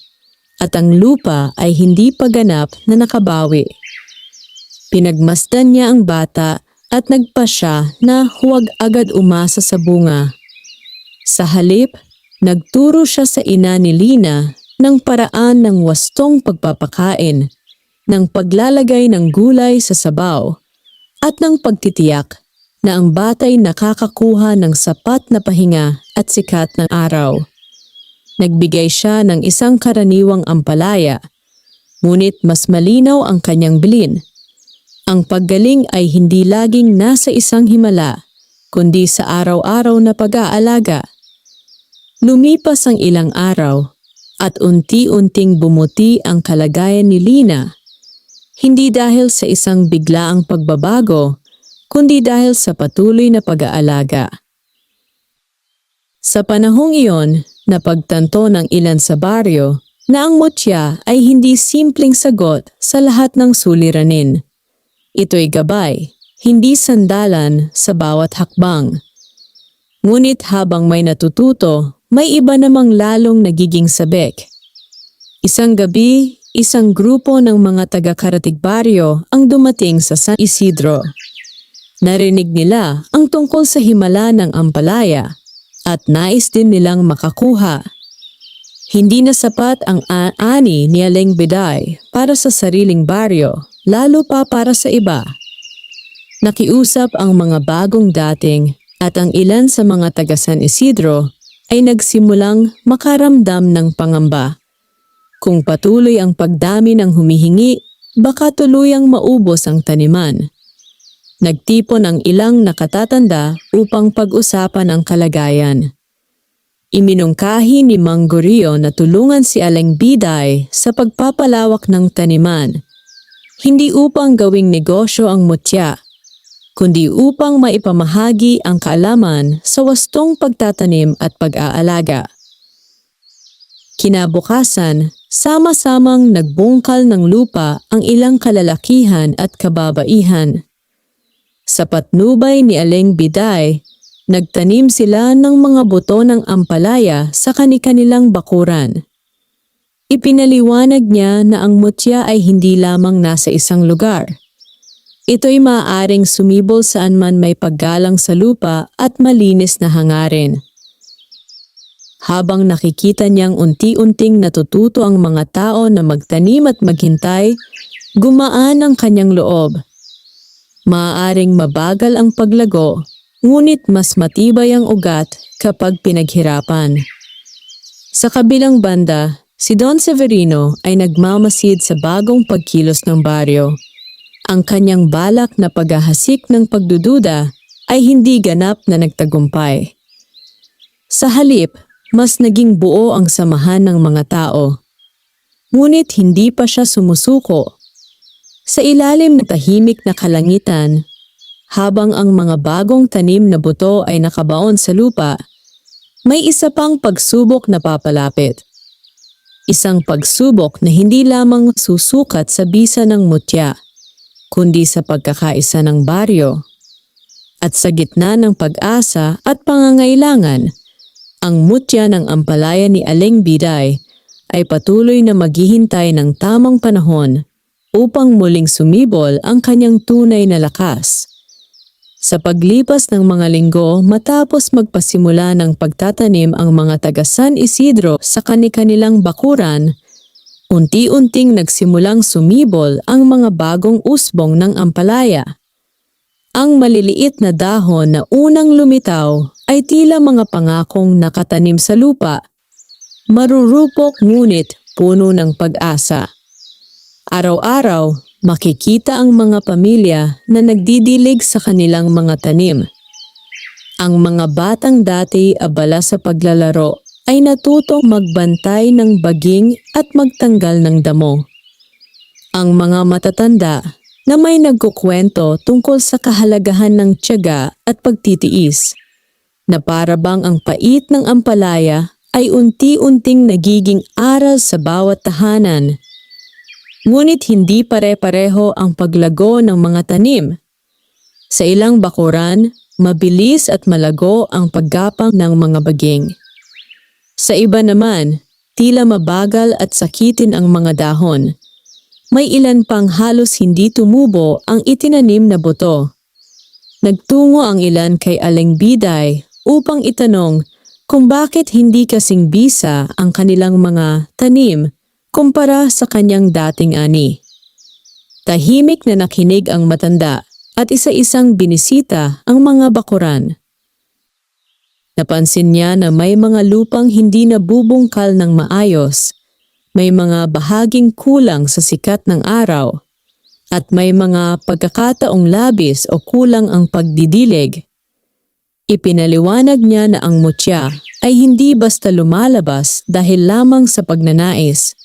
at ang lupa ay hindi pa ganap na nakabawi. Pinagmasdan niya ang bata at nagpasya na huwag agad umasa sa bunga. Sa halip, nagturo siya sa ina ni Lina ng paraan ng wastong pagpapakain, ng paglalagay ng gulay sa sabaw, at ng pagtitiyak na ang bata'y nakakakuha ng sapat na pahinga at sikat ng araw. Nagbigay siya ng isang karaniwang ampalaya, ngunit mas malinaw ang kanyang bilin. Ang paggaling ay hindi laging nasa isang himala, kundi sa araw-araw na pag-aalaga. Lumipas ang ilang araw at unti-unting bumuti ang kalagayan ni Lina. Hindi dahil sa isang biglaang pagbabago, kundi dahil sa patuloy na pag-aalaga. Sa panahong iyon, napagtanto ng ilan sa baryo na ang mutya ay hindi simpleng sagot sa lahat ng suliranin. Ito'y gabay, hindi sandalan sa bawat hakbang. Ngunit habang may natututo, may iba namang lalong nagiging sabik. Isang gabi, isang grupo ng mga taga-Karatig Baryo ang dumating sa San Isidro. Narinig nila ang tungkol sa himala ng ampalaya at nais din nilang makakuha. Hindi na sapat ang ani ni Aling Biday para sa sariling baryo, lalo pa para sa iba. Nakiusap ang mga bagong dating at ang ilan sa mga taga San Isidro ay nagsimulang makaramdam ng pangamba. Kung patuloy ang pagdami ng humihingi, baka tuluyang maubos ang taniman. Nagtipon ang ilang nakatatanda upang pag-usapan ang kalagayan. Iminungkahi ni Mang Gorio na tulungan si Aling Biday sa pagpapalawak ng taniman, hindi upang gawing negosyo ang mutya, kundi upang maipamahagi ang kaalaman sa wastong pagtatanim at pag-aalaga. Kinabukasan, sama-samang nagbungkal ng lupa ang ilang kalalakihan at kababaihan. Sa patnubay ni Aling Biday, nagtanim sila ng mga buto ng ampalaya sa kani-kanilang bakuran. Ipinaliwanag niya na ang mutya ay hindi lamang nasa isang lugar. Ito'y maaaring sumibol saan man may paggalang sa lupa at malinis na hangarin. Habang nakikita niyang unti-unting natututo ang mga tao na magtanim at maghintay, gumaan ang kanyang loob. Maaaring mabagal ang paglago, ngunit mas matibay ang ugat kapag pinaghirapan. Sa kabilang banda, si Don Severino ay nagmamasid sa bagong pagkilos ng baryo. Ang kanyang balak na paghahasik ng pagdududa ay hindi ganap na nagtagumpay. Sa halip, mas naging buo ang samahan ng mga tao. Ngunit hindi pa siya sumusuko. Sa ilalim ng tahimik na kalangitan, habang ang mga bagong tanim na buto ay nakabaon sa lupa, may isa pang pagsubok na papalapit. Isang pagsubok na hindi lamang susukat sa bisa ng mutya, kundi sa pagkakaisa ng baryo. At sa gitna ng pag-asa at pangangailangan, ang mutya ng ampalaya ni Aling Biday ay patuloy na maghihintay ng tamang panahon upang muling sumibol ang kanyang tunay na lakas. Sa paglipas ng mga linggo matapos magpasimula ng pagtatanim ang mga taga San Isidro sa kani-kanilang bakuran, unti-unting nagsimulang sumibol ang mga bagong usbong ng ampalaya. Ang maliliit na dahon na unang lumitaw ay tila mga pangakong nakatanim sa lupa, marurupok ngunit puno ng pag-asa. Araw-araw, makikita ang mga pamilya na nagdidilig sa kanilang mga tanim. Ang mga batang dati abala sa paglalaro ay natutong magbantay ng baging at magtanggal ng damo. Ang mga matatanda na may nagkukwento tungkol sa kahalagahan ng tiyaga at pagtitiis, na para bang ang pait ng ampalaya ay unti-unting nagiging aral sa bawat tahanan. Ngunit hindi pare-pareho ang paglago ng mga tanim. Sa ilang bakuran, mabilis at malago ang paggapang ng mga baging. Sa iba naman, tila mabagal at sakitin ang mga dahon. May ilan pang halos hindi tumubo ang itinanim na buto. Nagtungo ang ilan kay Aling Biday upang itanong kung bakit hindi kasing bisa ang kanilang mga tanim kumpara sa kanyang dating ani. Tahimik na nakinig ang matanda at isa-isang binisita ang mga bakuran. Napansin niya na may mga lupang hindi nabubungkal ng maayos, may mga bahaging kulang sa sikat ng araw, at may mga pagkakataong labis o kulang ang pagdidilig. Ipinaliwanag niya na ang mutya ay hindi basta lumalabas dahil lamang sa pagnanais.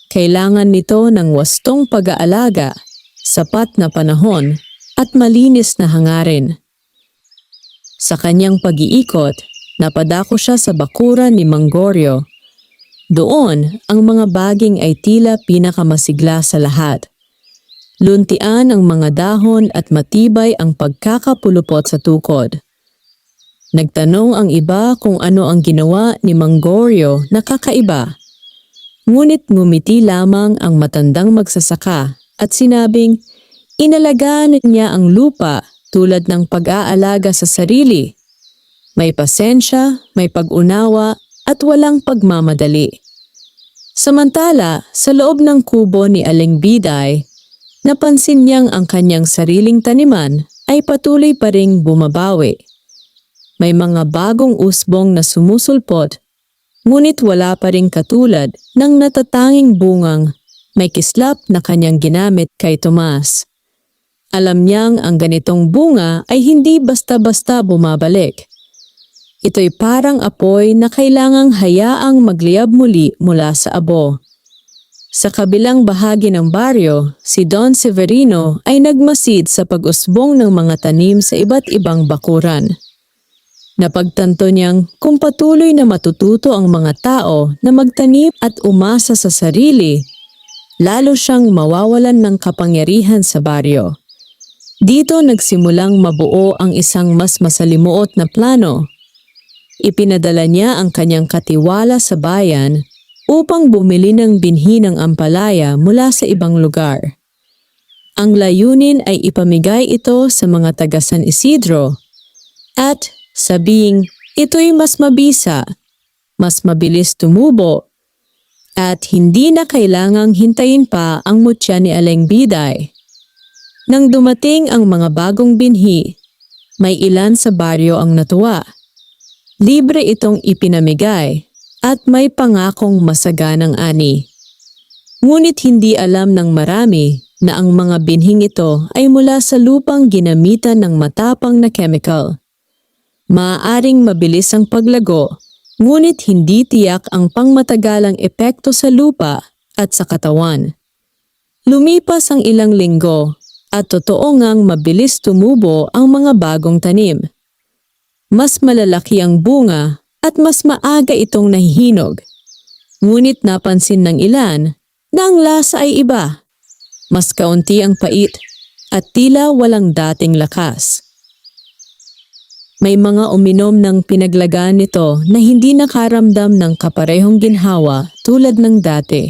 Kailangan nito ng wastong pag-aalaga, sapat na panahon, at malinis na hangarin. Sa kanyang pag-iikot, napadako siya sa bakuran ni Mang Goryo. Doon, ang mga baging ay tila pinakamasigla sa lahat. Luntian ang mga dahon at matibay ang pagkakapulupot sa tukod. Nagtanong ang iba kung ano ang ginawa ni Mang Goryo na kakaiba. Ngunit ngumiti lamang ang matandang magsasaka at sinabing inalagaan niya ang lupa tulad ng pag-aalaga sa sarili. May pasensya, may pag-unawa at walang pagmamadali. Samantala, sa loob ng kubo ni Aling Biday, napansin niyang ang kanyang sariling taniman ay patuloy pa ring bumabawi. May mga bagong usbong na sumusulpot, ngunit wala pa ring katulad ng natatanging bungang may kislap na kanyang ginamit kay Tomas. Alam niyang ang ganitong bunga ay hindi basta-basta bumabalik. Ito'y parang apoy na kailangang hayaang magliyab muli mula sa abo. Sa kabilang bahagi ng baryo, si Don Severino ay nagmasid sa pag-usbong ng mga tanim sa iba't ibang bakuran. Napagtanto niyang kung patuloy na matututo ang mga tao na magtanim at umasa sa sarili, lalo siyang mawawalan ng kapangyarihan sa baryo. Dito nagsimulang mabuo ang isang mas masalimuot na plano. Ipinadala niya ang kanyang katiwala sa bayan upang bumili ng binhi ng ampalaya mula sa ibang lugar. Ang layunin ay ipamigay ito sa mga taga San Isidro at sabing ito'y mas mabisa, mas mabilis tumubo, at hindi na kailangang hintayin pa ang mutya ni Aling Biday. Nang dumating ang mga bagong binhi, may ilan sa baryo ang natuwa. Libre itong ipinamigay at may pangakong masaganang ani. Ngunit hindi alam ng marami na ang mga binhing ito ay mula sa lupang ginamitan ng matapang na chemical. Maaaring mabilis ang paglago, ngunit hindi tiyak ang pangmatagalang epekto sa lupa at sa katawan. Lumipas ang ilang linggo at totoo ngang mabilis tumubo ang mga bagong tanim. Mas malalaki ang bunga at mas maaga itong nahihinog. Ngunit napansin ng ilan na ang lasa ay iba. Mas kaunti ang pait at tila walang dating lakas. May mga uminom ng pinaglagaan nito na hindi nakaramdam ng kaparehong ginhawa tulad ng dati.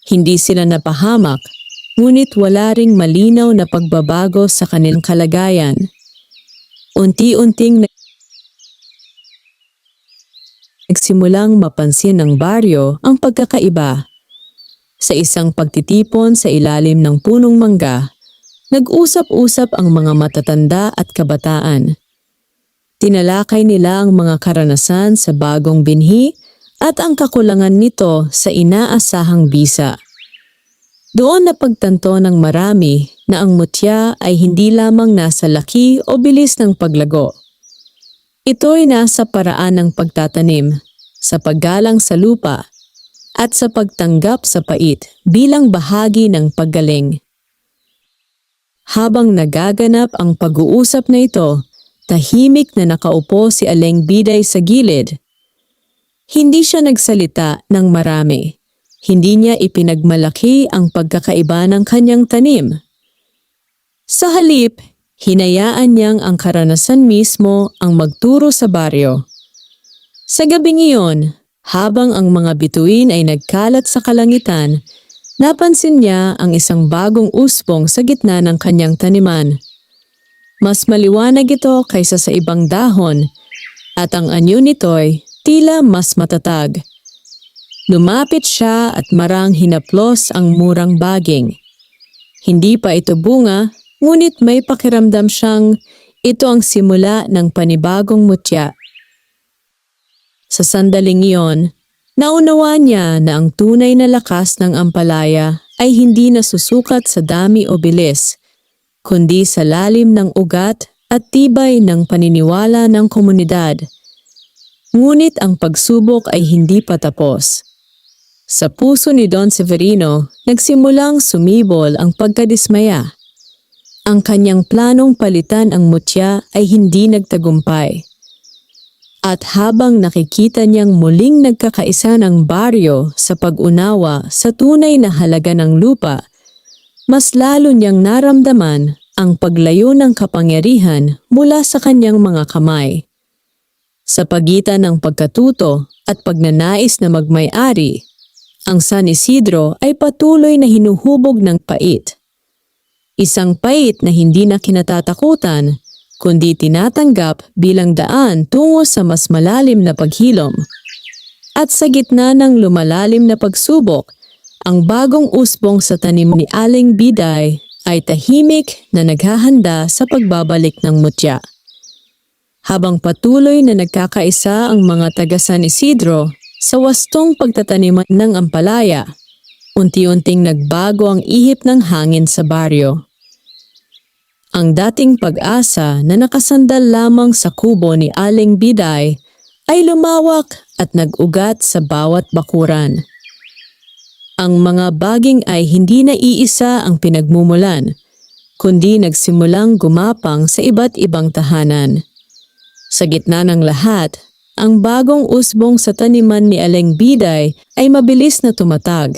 Hindi sila napahamak, ngunit wala ring malinaw na pagbabago sa kanilang kalagayan. Unti-unting nagsimulang mapansin ng baryo ang pagkakaiba. Sa isang pagtitipon sa ilalim ng punong mangga, nag-usap-usap ang mga matatanda at kabataan. Tinalakay nila ang mga karanasan sa bagong binhi at ang kakulangan nito sa inaasahang bisa. Doon napagtanto ng marami na ang mutya ay hindi lamang nasa laki o bilis ng paglago. Ito'y nasa paraan ng pagtatanim, sa paggalang sa lupa, at sa pagtanggap sa pait bilang bahagi ng paggaling. Habang nagaganap ang pag-uusap na ito, tahimik na nakaupo si Aling Biday sa gilid. Hindi siya nagsalita ng marami. Hindi niya ipinagmalaki ang pagkakaiba ng kanyang tanim. Sa halip, hinayaan niyang ang karanasan mismo ang magturo sa baryo. Sa gabing iyon, habang ang mga bituin ay nagkalat sa kalangitan, napansin niya ang isang bagong usbong sa gitna ng kanyang taniman. Mas maliwanag ito kaysa sa ibang dahon at ang anyo nito'y tila mas matatag. Lumapit siya at marang hinaplos ang murang baging. Hindi pa ito bunga, ngunit may pakiramdam siyang ito ang simula ng panibagong mutya. Sa sandaling iyon, naunawaan niya na ang tunay na lakas ng ampalaya ay hindi nasusukat sa dami o bilis, kundi sa lalim ng ugat at tibay ng paniniwala ng komunidad. Ngunit ang pagsubok ay hindi pa tapos. Sa puso ni Don Severino, nagsimulang sumibol ang pagkadismaya. Ang kanyang planong palitan ang mutya ay hindi nagtagumpay. At habang nakikita niyang muling nagkakaisa ng baryo sa pag-unawa sa tunay na halaga ng lupa, mas lalo niyang naramdaman ang paglayo ng kapangyarihan mula sa kanyang mga kamay. Sa pagitan ng pagkatuto at pagnanais na magmay-ari, ang San Isidro ay patuloy na hinuhubog ng pait. Isang pait na hindi na kinatatakutan, kundi tinatanggap bilang daan tungo sa mas malalim na paghilom. At sa gitna ng lumalalim na pagsubok, ang bagong usbong sa tanim ni Aling Biday ay tahimik na naghahanda sa pagbabalik ng mutya. Habang patuloy na nagkakaisa ang mga taga San Isidro sa wastong pagtataniman ng ampalaya, unti-unting nagbago ang ihip ng hangin sa baryo. Ang dating pag-asa na nakasandal lamang sa kubo ni Aling Biday ay lumawak at nag-ugat sa bawat bakuran. Ang mga baging ay hindi na iisa ang pinagmumulan, kundi nagsimulang gumapang sa iba't ibang tahanan. Sa gitna ng lahat, ang bagong usbong sa taniman ni Aling Biday ay mabilis na tumatag.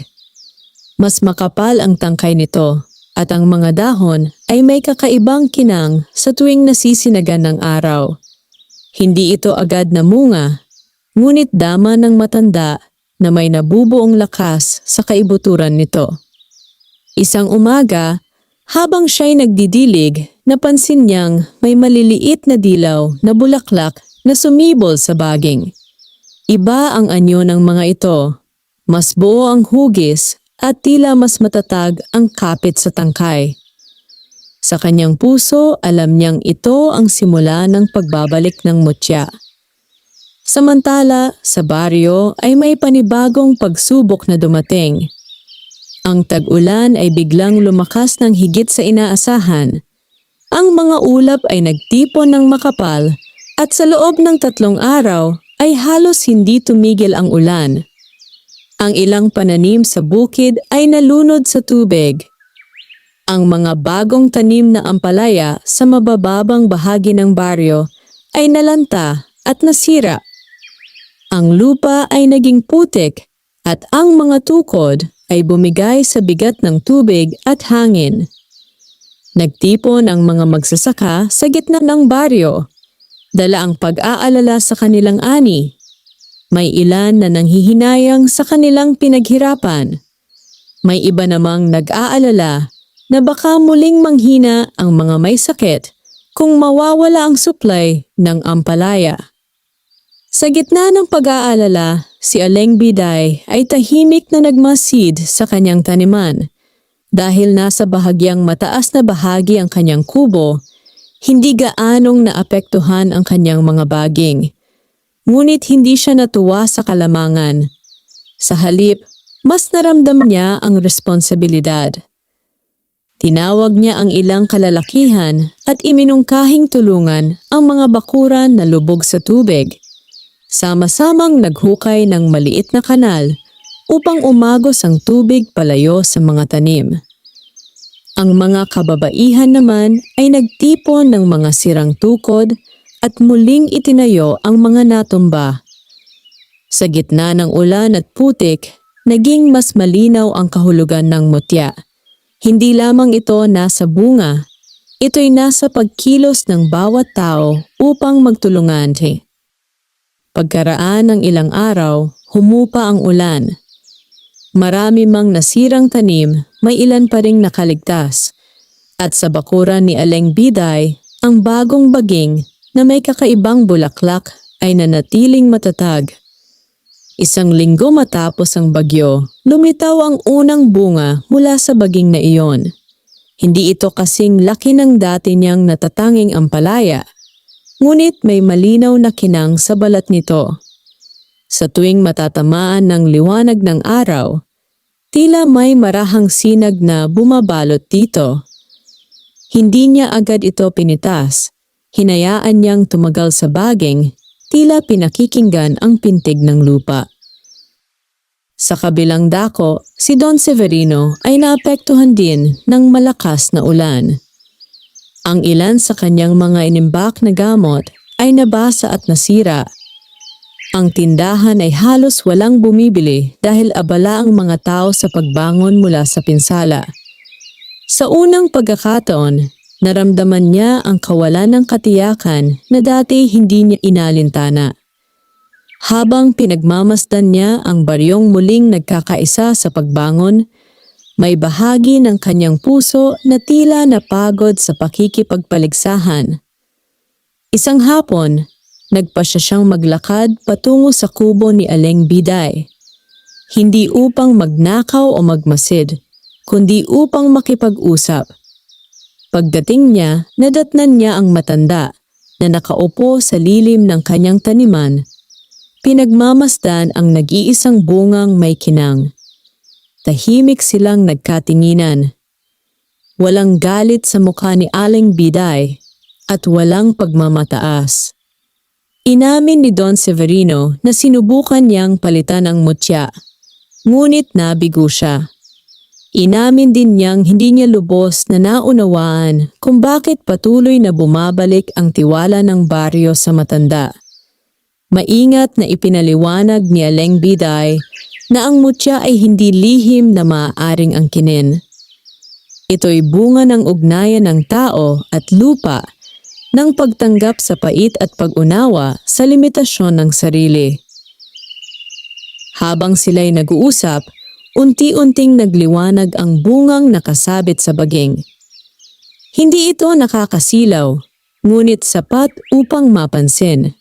Mas makapal ang tangkay nito at ang mga dahon ay may kakaibang kinang sa tuwing nasisinagan ng araw. Hindi ito agad namunga, ngunit dama ng matanda na may nabubuong lakas sa kaibuturan nito. Isang umaga, habang siya'y nagdidilig, napansin niyang may maliliit na dilaw na bulaklak na sumibol sa baging. Iba ang anyo ng mga ito, mas buo ang hugis at tila mas matatag ang kapit sa tangkay. Sa kanyang puso, alam niyang ito ang simula ng pagbabalik ng mutya. Samantala, sa baryo ay may panibagong pagsubok na dumating. Ang tag-ulan ay biglang lumakas ng higit sa inaasahan. Ang mga ulap ay nagtipon ng makapal at sa loob ng 3 araw ay halos hindi tumigil ang ulan. Ang ilang pananim sa bukid ay nalunod sa tubig. Ang mga bagong tanim na ampalaya sa mabababang bahagi ng baryo ay nalanta at nasira. Ang lupa ay naging putik at ang mga tukod ay bumigay sa bigat ng tubig at hangin. Nagtipon ang mga magsasaka sa gitna ng baryo, dala ang pag-aalala sa kanilang ani. May ilan na nanghihinayang sa kanilang pinaghirapan. May iba namang nag-aalala na baka muling manghina ang mga may sakit kung mawawala ang supply ng ampalaya. Sa gitna ng pag-aalala, si Aling Biday ay tahimik na nagmasid sa kanyang taniman. Dahil nasa bahagyang mataas na bahagi ang kanyang kubo, hindi gaanong naapektuhan ang kanyang mga baging. Ngunit hindi siya natuwa sa kalamangan. Sa halip, mas naramdam niya ang responsibilidad. Tinawag niya ang ilang kalalakihan at iminungkahing tulungan ang mga bakuran na lubog sa tubig. Sama-samang naghukay ng maliit na kanal upang umagos ang tubig palayo sa mga tanim. Ang mga kababaihan naman ay nagtipon ng mga sirang tukod at muling itinayo ang mga natumba. Sa gitna ng ulan at putik, naging mas malinaw ang kahulugan ng mutya. Hindi lamang ito nasa bunga, ito'y nasa pagkilos ng bawat tao upang magtulungan. Pagkaraan ng ilang araw, humupa ang ulan. Marami mang nasirang tanim, may ilan pa ring nakaligtas. At sa bakuran ni Aling Biday, ang bagong baging na may kakaibang bulaklak ay nanatiling matatag. Isang linggo matapos ang bagyo, lumitaw ang unang bunga mula sa baging na iyon. Hindi ito kasing laki ng dati niyang natatanging ampalaya, ngunit may malinaw na kinang sa balat nito. Sa tuwing matatamaan ng liwanag ng araw, tila may marahang sinag na bumabalot dito. Hindi niya agad ito pinitas, hinayaan niyang tumagal sa baging, tila pinakikinggan ang pintig ng lupa. Sa kabilang dako, si Don Severino ay naapektuhan din ng malakas na ulan. Ang ilan sa kanyang mga inimbak na gamot ay nabasa at nasira. Ang tindahan ay halos walang bumibili dahil abala ang mga tao sa pagbangon mula sa pinsala. Sa unang pagkakataon, naramdaman niya ang kawalan ng katiyakan na dati hindi niya inalintana. Habang pinagmamasdan niya ang baryong muling nagkakaisa sa pagbangon, may bahagi ng kanyang puso na tila napagod sa pakikipagpaligsahan. Isang hapon, nagpasya siyang maglakad patungo sa kubo ni Aling Biday. Hindi upang magnakaw o magmasid, kundi upang makipag-usap. Pagdating niya, nadatnan niya ang matanda na nakaupo sa lilim ng kanyang taniman. Pinagmamasdan ang nag-iisang bungang may kinang. Tahimik silang nagkatinginan. Walang galit sa mukha ni Aling Biday at walang pagmamataas. Inamin ni Don Severino na sinubukan niyang palitan ang mutya, ngunit nabigo siya. Inamin din niyang hindi niya lubos na naunawaan kung bakit patuloy na bumabalik ang tiwala ng baryo sa matanda. Maingat na ipinaliwanag ni Aling Biday na ang mutya ay hindi lihim na maaaring angkinin. Ito'y bunga ng ugnayan ng tao at lupa, ng pagtanggap sa pait at pag-unawa sa limitasyon ng sarili. Habang sila'y nag-uusap, unti-unting nagliwanag ang bungang nakasabit sa baging. Hindi ito nakakasilaw, ngunit sapat upang mapansin.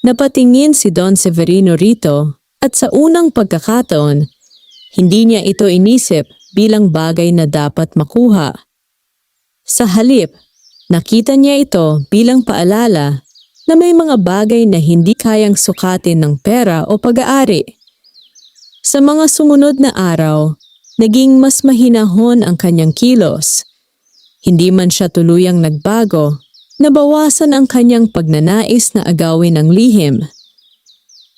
Napatingin si Don Severino rito at sa unang pagkakataon, hindi niya ito inisip bilang bagay na dapat makuha. Sa halip, nakita niya ito bilang paalala na may mga bagay na hindi kayang sukatin ng pera o pag-aari. Sa mga sumunod na araw, naging mas mahinahon ang kanyang kilos. Hindi man siya tuluyang nagbago, nabawasan ang kanyang pagnanais na agawin ang lihim.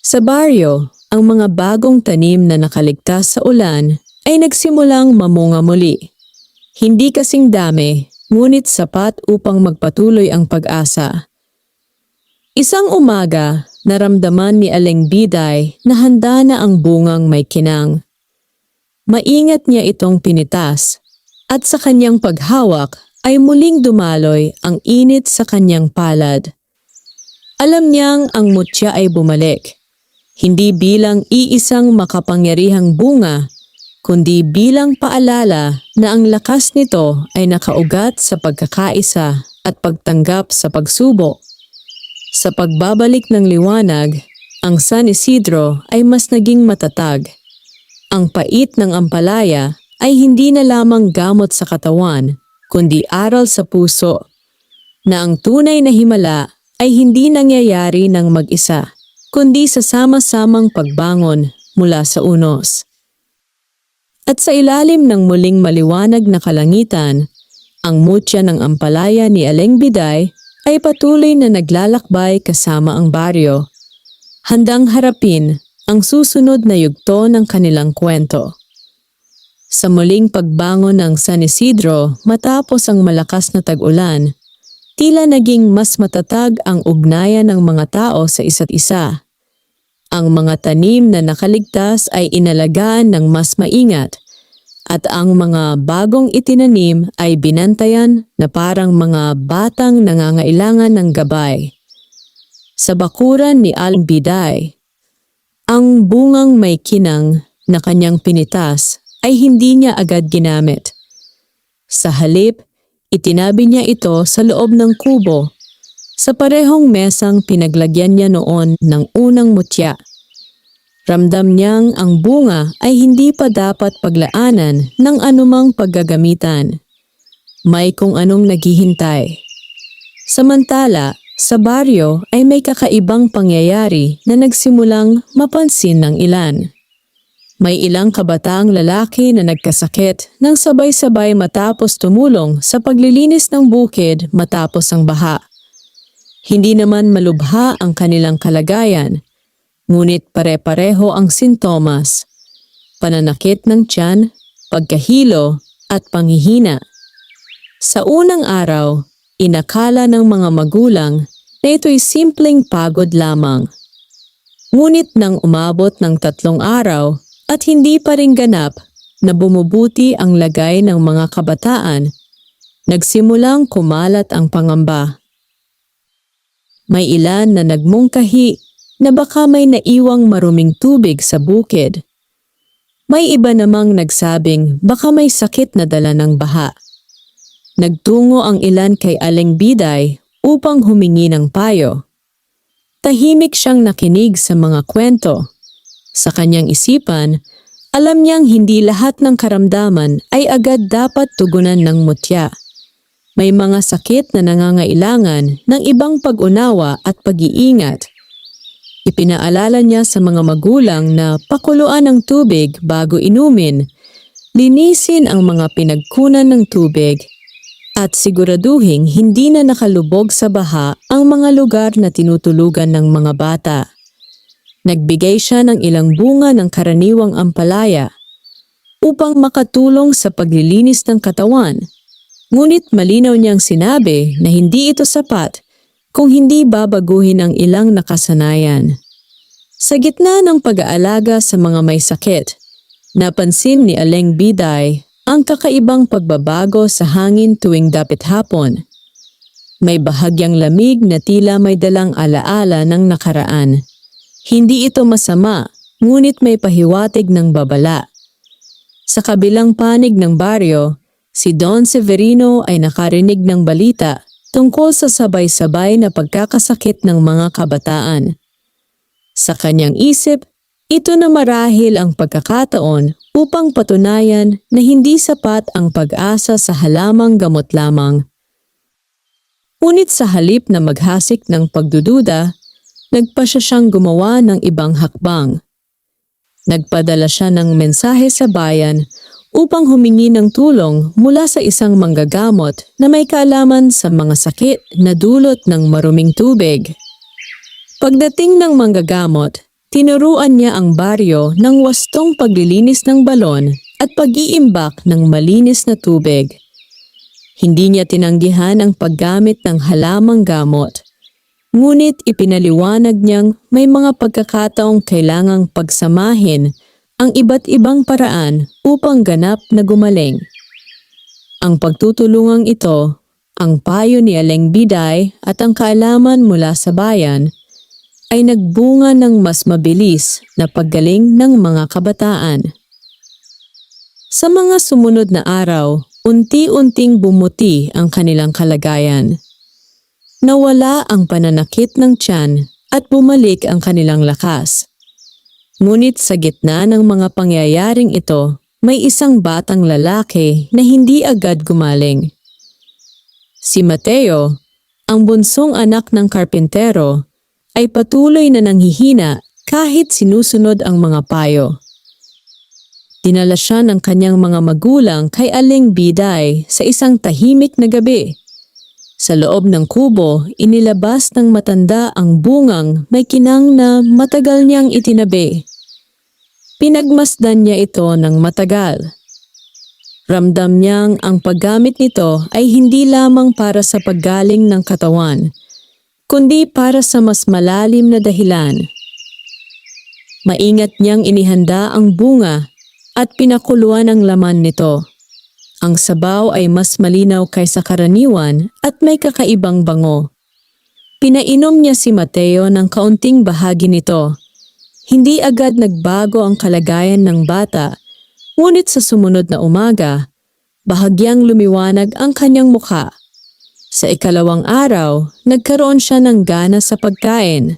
Sa baryo, ang mga bagong tanim na nakaligtas sa ulan ay nagsimulang mamunga muli. Hindi kasing dami, ngunit sapat upang magpatuloy ang pag-asa. Isang umaga, naramdaman ni Aling Biday na handa na ang bungang may kinang. Maingat niya itong pinitas, at sa kanyang paghawak ay muling dumaloy ang init sa kanyang palad. Alam niyang ang mutya ay bumalik, hindi bilang iisang makapangyarihang bunga, kundi bilang paalala na ang lakas nito ay nakaugat sa pagkakaisa at pagtanggap sa pagsubok. Sa pagbabalik ng liwanag, ang San Isidro ay mas naging matatag. Ang pait ng ampalaya ay hindi na lamang gamot sa katawan, kundi aral sa puso, na ang tunay na himala ay hindi nangyayari ng mag-isa, kundi sa sama-samang pagbangon mula sa unos. At sa ilalim ng muling maliwanag na kalangitan, ang mutya ng ampalaya ni Aling Biday ay patuloy na naglalakbay kasama ang baryo, handang harapin ang susunod na yugto ng kanilang kwento. Sa muling pagbangon ng San Isidro matapos ang malakas na tag-ulan, tila naging mas matatag ang ugnayan ng mga tao sa isa't isa. Ang mga tanim na nakaligtas ay inalagaan ng mas maingat, at ang mga bagong itinanim ay binantayan na parang mga batang nangangailangan ng gabay. Sa bakuran ni Aling Biday, ang bungang may kinang na kanyang pinitas ay hindi niya agad ginamit. Sa halip, itinabi niya ito sa loob ng kubo, sa parehong mesang pinaglagyan niya noon ng unang mutya. Ramdam niyang ang bunga ay hindi pa dapat paglaanan ng anumang paggagamitan. May kung anong naghihintay. Samantala, sa baryo ay may kakaibang pangyayari na nagsimulang mapansin ng ilan. May ilang kabataang lalaki na nagkasakit nang sabay-sabay matapos tumulong sa paglilinis ng bukid matapos ang baha. Hindi naman malubha ang kanilang kalagayan, ngunit pare-pareho ang sintomas: pananakit ng tiyan, pagkahilo at panghihina. Sa unang araw, inakala ng mga magulang na ito'y simpleng pagod lamang. Ngunit nang umabot ng 3 araw at hindi pa rin ganap na bumubuti ang lagay ng mga kabataan, nagsimulang kumalat ang pangamba. May ilan na nagmungkahi na baka may naiwang maruming tubig sa bukid. May iba namang nagsabing baka may sakit na dala ng baha. Nagtungo ang ilan kay Aling Biday upang humingi ng payo. Tahimik siyang nakinig sa mga kwento. Sa kanyang isipan, alam niyang hindi lahat ng karamdaman ay agad dapat tugunan ng mutya. May mga sakit na nangangailangan ng ibang pag-unawa at pag-iingat. Ipinaalala niya sa mga magulang na pakuluan ng tubig bago inumin, linisin ang mga pinagkunan ng tubig, at siguraduhing hindi na nakalubog sa baha ang mga lugar na tinutulugan ng mga bata. Nagbigay siya ng ilang bunga ng karaniwang ampalaya upang makatulong sa paglilinis ng katawan, ngunit malinaw niyang sinabi na hindi ito sapat kung hindi babaguhin ang ilang nakasanayan. Sa gitna ng pag-aalaga sa mga may sakit, napansin ni Aling Biday ang kakaibang pagbabago sa hangin tuwing dapit hapon. May bahagyang lamig na tila may dalang alaala ng nakaraan. Hindi ito masama, ngunit may pahiwatig ng babala. Sa kabilang panig ng baryo, si Don Severino ay nakarinig ng balita tungkol sa sabay-sabay na pagkakasakit ng mga kabataan. Sa kanyang isip, ito na marahil ang pagkakataon upang patunayan na hindi sapat ang pag-asa sa halamang gamot lamang. Ngunit sa halip na maghasik ng pagdududa, nagpasya siyang gumawa ng ibang hakbang. Nagpadala siya ng mensahe sa bayan upang humingi ng tulong mula sa isang manggagamot na may kaalaman sa mga sakit na dulot ng maruming tubig. Pagdating ng manggagamot, tinuruan niya ang baryo ng wastong paglilinis ng balon at pag-iimbak ng malinis na tubig. Hindi niya tinanggihan ang paggamit ng halamang gamot, ngunit ipinaliwanag niyang may mga pagkakataong kailangang pagsamahin ang iba't ibang paraan upang ganap na gumaling. Ang pagtutulungang ito, ang payo ni Aling Biday at ang kaalaman mula sa bayan ay nagbunga ng mas mabilis na paggaling ng mga kabataan. Sa mga sumunod na araw, unti-unting bumuti ang kanilang kalagayan. Nawala ang pananakit ng tiyan at bumalik ang kanilang lakas. Ngunit sa gitna ng mga pangyayaring ito, may isang batang lalaki na hindi agad gumaling. Si Mateo, ang bunsong anak ng karpintero, ay patuloy na nanghihina kahit sinusunod ang mga payo. Dinala siya ng kanyang mga magulang kay Aling Biday sa isang tahimik na gabi. Sa loob ng kubo, inilabas ng matanda ang bungang may kinang na matagal niyang itinabi. Pinagmasdan niya ito ng matagal. Ramdam niyang ang paggamit nito ay hindi lamang para sa paggaling ng katawan, kundi para sa mas malalim na dahilan. Maingat niyang inihanda ang bunga at pinakuluan ang laman nito. Ang sabaw ay mas malinaw kaysa karaniwan at may kakaibang bango. Pinainom niya si Mateo ng kaunting bahagi nito. Hindi agad nagbago ang kalagayan ng bata, ngunit sa sumunod na umaga, bahagyang lumiwanag ang kanyang mukha. Sa ikalawang araw, nagkaroon siya ng gana sa pagkain.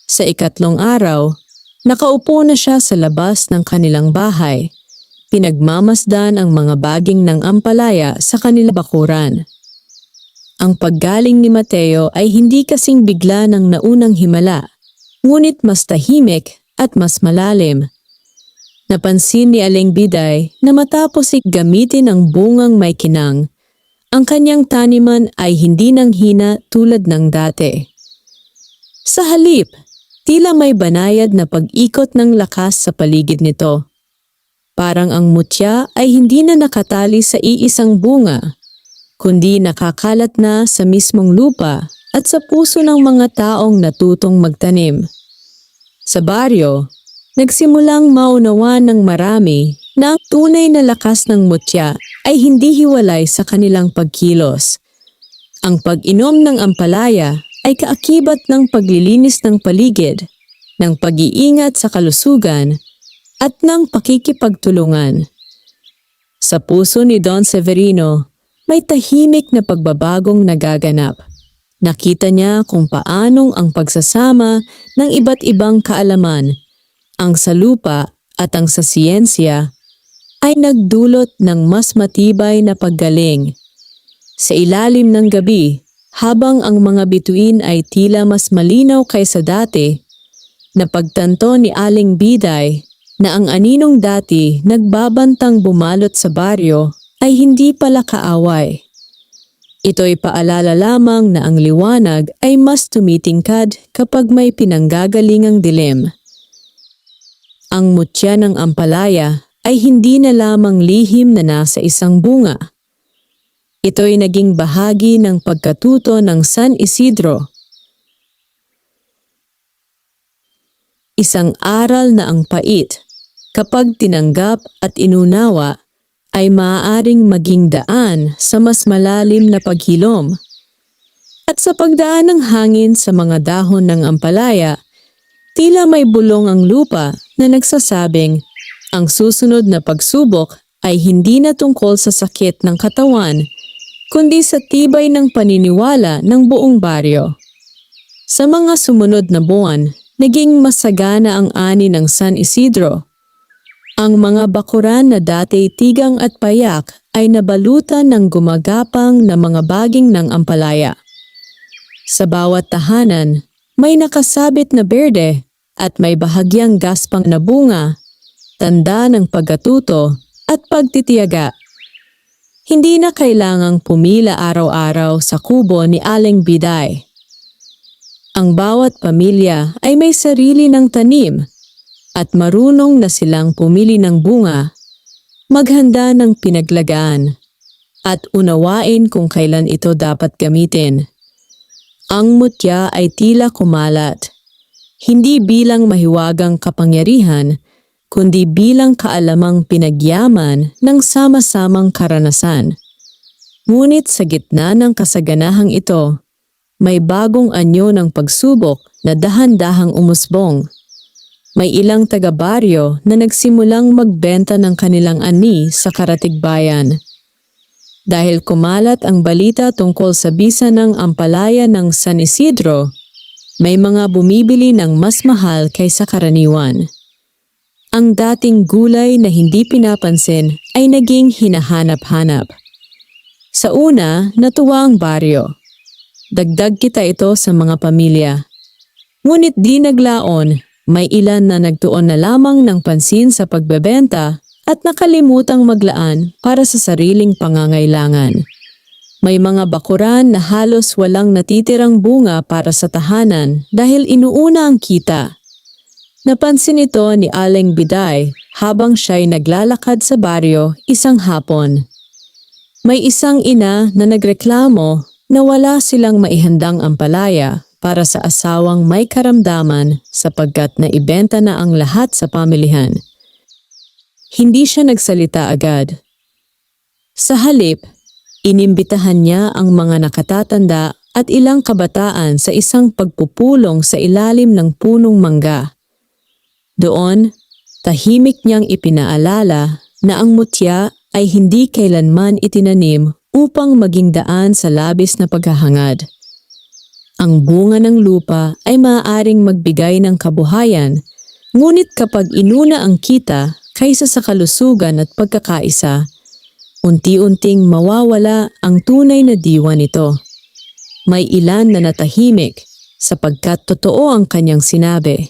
Sa ikatlong araw, nakaupo na siya sa labas ng kanilang bahay. Pinagmamasdan ang mga baging ng ampalaya sa kanilang bakuran. Ang paggaling ni Mateo ay hindi kasing bigla ng naunang himala, ngunit mas tahimik at mas malalim. Napansin ni Aling Biday na matapos gamitin ang bungang may kinang, ang kanyang taniman ay hindi nang hina tulad ng dati. Sa halip, tila may banayad na pag-ikot ng lakas sa paligid nito. Parang ang mutya ay hindi na nakatali sa iisang bunga, kundi nakakalat na sa mismong lupa at sa puso ng mga taong natutong magtanim. Sa baryo, nagsimulang maunawan ng marami na ang tunay na lakas ng mutya ay hindi hiwalay sa kanilang pagkilos. Ang pag-inom ng ampalaya ay kaakibat ng paglilinis ng paligid, ng pag-iingat sa kalusugan, at ng pakikipagtulungan. Sa puso ni Don Severino, may tahimik na pagbabagong nagaganap. Nakita niya kung paanong ang pagsasama ng iba't ibang kaalaman, ang sa lupa at ang sa siyensya, ay nagdulot ng mas matibay na paggaling. Sa ilalim ng gabi, habang ang mga bituin ay tila mas malinaw kaysa dati, napagtanto ni Aling Biday na ang aninong dati nagbabantang bumalot sa baryo ay hindi pala kaaway. Ito'y paalala lamang na ang liwanag ay mas tumitingkad kapag may pinanggagalingang dilim. Ang mutya ng ampalaya ay hindi na lamang lihim na nasa isang bunga. Ito'y naging bahagi ng pagkatuto ng San Isidro. Isang aral na ang pait, kapag tinanggap at inunawa, ay maaaring maging daan sa mas malalim na paghilom. At sa pagdaan ng hangin sa mga dahon ng ampalaya, tila may bulong ang lupa na nagsasabing, ang susunod na pagsubok ay hindi na tungkol sa sakit ng katawan, kundi sa tibay ng paniniwala ng buong baryo. Sa mga sumunod na buwan, naging masagana ang ani ng San Isidro. Ang mga bakuran na dati tigang at payak ay nabalutan ng gumagapang na mga baging ng ampalaya. Sa bawat tahanan, may nakasabit na berde at may bahagyang gaspang na bunga, tanda ng pagkatuto at pagtitiyaga. Hindi na kailangang pumila araw-araw sa kubo ni Aling Biday. Ang bawat pamilya ay may sarili ng tanim at marunong na silang pumili ng bunga, maghanda ng pinaglagaan, at unawain kung kailan ito dapat gamitin. Ang mutya ay tila kumalat, hindi bilang mahiwagang kapangyarihan, kundi bilang kaalamang pinagyaman ng sama-samang karanasan. Ngunit sa gitna ng kasaganahang ito, may bagong anyo ng pagsubok na dahan-dahang umusbong. May ilang taga-baryo na nagsimulang magbenta ng kanilang ani sa karatigbayan. Dahil kumalat ang balita tungkol sa bisa ng ampalaya ng San Isidro, may mga bumibili ng mas mahal kaysa karaniwan. Ang dating gulay na hindi pinapansin ay naging hinahanap-hanap. Sa una, natuwa ang baryo. Dagdag kita ito sa mga pamilya. Ngunit di naglaon, may ilan na nagtuon na lamang ng pansin sa pagbebenta at nakalimutang maglaan para sa sariling pangangailangan. May mga bakuran na halos walang natitirang bunga para sa tahanan dahil inuuna ang kita. Napansin ito ni Aling Biday habang siya'y naglalakad sa baryo isang hapon. May isang ina na nagreklamo na wala silang maihandang ampalaya para sa asawang may karamdaman sapagkat naibenta na ang lahat sa pamilihan. Hindi siya nagsalita agad. Sa halip, inimbitahan niya ang mga nakatatanda at ilang kabataan sa isang pagpupulong sa ilalim ng punong mangga. Doon, tahimik niyang ipinaalala na ang mutya ay hindi kailanman itinanim upang maging daan sa labis na paghahangad. Ang bunga ng lupa ay maaaring magbigay ng kabuhayan, ngunit kapag inuna ang kita kaysa sa kalusugan at pagkakaisa, unti-unting mawawala ang tunay na diwa nito. May ilan na natahimik sapagkat totoo ang kanyang sinabi.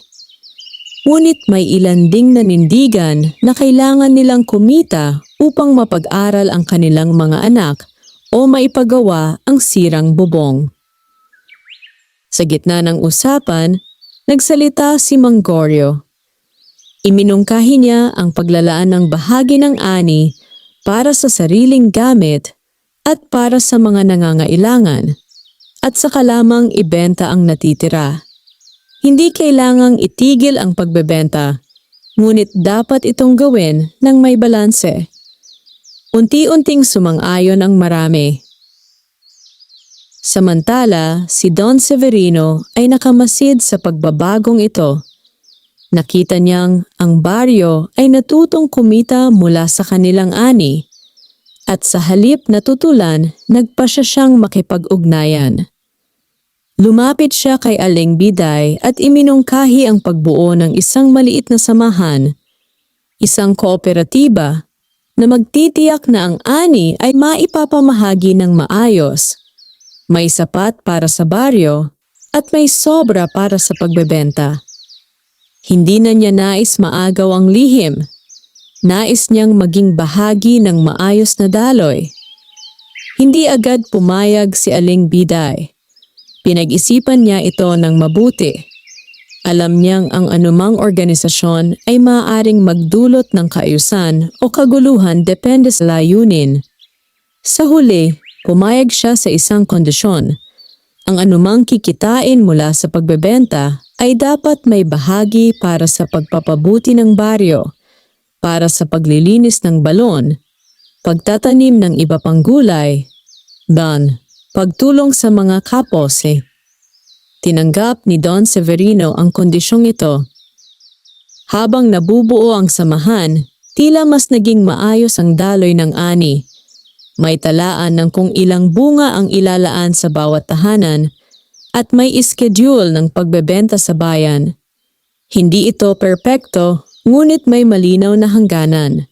Ngunit may ilan ding nanindigan na kailangan nilang kumita upang mapag-aral ang kanilang mga anak o maipagawa ang sirang bubong. Sa gitna ng usapan, nagsalita si Mang Goryo. Iminungkahi niya ang paglalaan ng bahagi ng ani para sa sariling gamit at para sa mga nangangailangan, at saka lamang ibenta ang natitira. Hindi kailangang itigil ang pagbebenta, ngunit dapat itong gawin ng may balanse. Unti-unting sumang-ayon ang marami. Samantala, si Don Severino ay nakamasid sa pagbabagong ito. Nakita niyang ang baryo ay natutong kumita mula sa kanilang ani, at sa halip na tutulan, nagpasya siyang makipag-ugnayan. Lumapit siya kay Aling Biday at iminungkahi ang pagbuo ng isang maliit na samahan, isang kooperatiba na magtitiyak na ang ani ay maipapamahagi ng maayos, may sapat para sa baryo at may sobra para sa pagbebenta. Hindi na niya nais maagaw ang lihim, nais niyang maging bahagi ng maayos na daloy. Hindi agad pumayag si Aling Biday. Pinag-isipan niya ito ng mabuti. Alam niyang ang anumang organisasyon ay maaaring magdulot ng kaayusan o kaguluhan depende sa layunin. Sa huli, pumayag siya sa isang kondisyon. Ang anumang kikitain mula sa pagbebenta ay dapat may bahagi para sa pagpapabuti ng baryo, para sa paglilinis ng balon, pagtatanim ng iba pang gulay, pagtulong sa mga kapose. Tinanggap ni Don Severino ang kondisyong ito. Habang nabubuo ang samahan, tila mas naging maayos ang daloy ng ani. May talaan ng kung ilang bunga ang ilalaan sa bawat tahanan at may schedule ng pagbebenta sa bayan. Hindi ito perpekto, ngunit may malinaw na hangganan.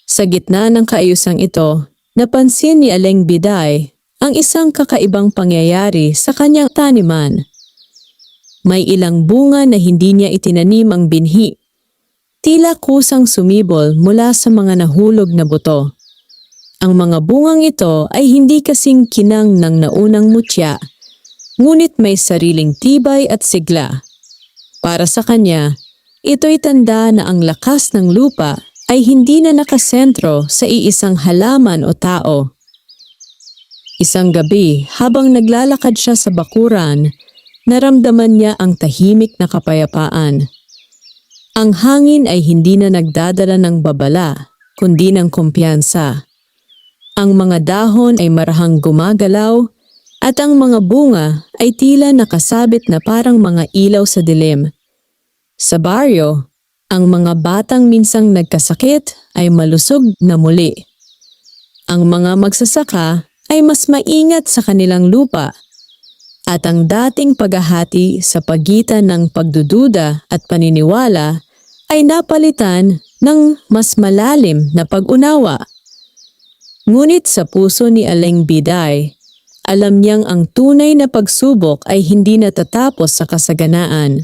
Sa gitna ng kaayusang ito, napansin ni Aling Biday ang isang kakaibang pangyayari sa kanyang taniman. May ilang bunga na hindi niya itinanim ang binhi. Tila kusang sumibol mula sa mga nahulog na buto. Ang mga bungang ito ay hindi kasing kinang ng naunang mutya, ngunit may sariling tibay at sigla. Para sa kanya, ito'y tanda na ang lakas ng lupa ay hindi na nakasentro sa iisang halaman o tao. Isang gabi, habang naglalakad siya sa bakuran, naramdaman niya ang tahimik na kapayapaan. Ang hangin ay hindi na nagdadala ng babala, kundi ng kumpiyansa. Ang mga dahon ay marahang gumagalaw, at ang mga bunga ay tila nakasabit na parang mga ilaw sa dilim. Sa baryo, ang mga batang minsang nagkasakit ay malusog na muli. Ang mga magsasaka ay mas maingat sa kanilang lupa, at ang dating paghahati sa pagitan ng pagdududa at paniniwala ay napalitan ng mas malalim na pag-unawa. Ngunit sa puso ni Aling Biday, alam niyang ang tunay na pagsubok ay hindi natatapos sa kasaganaan.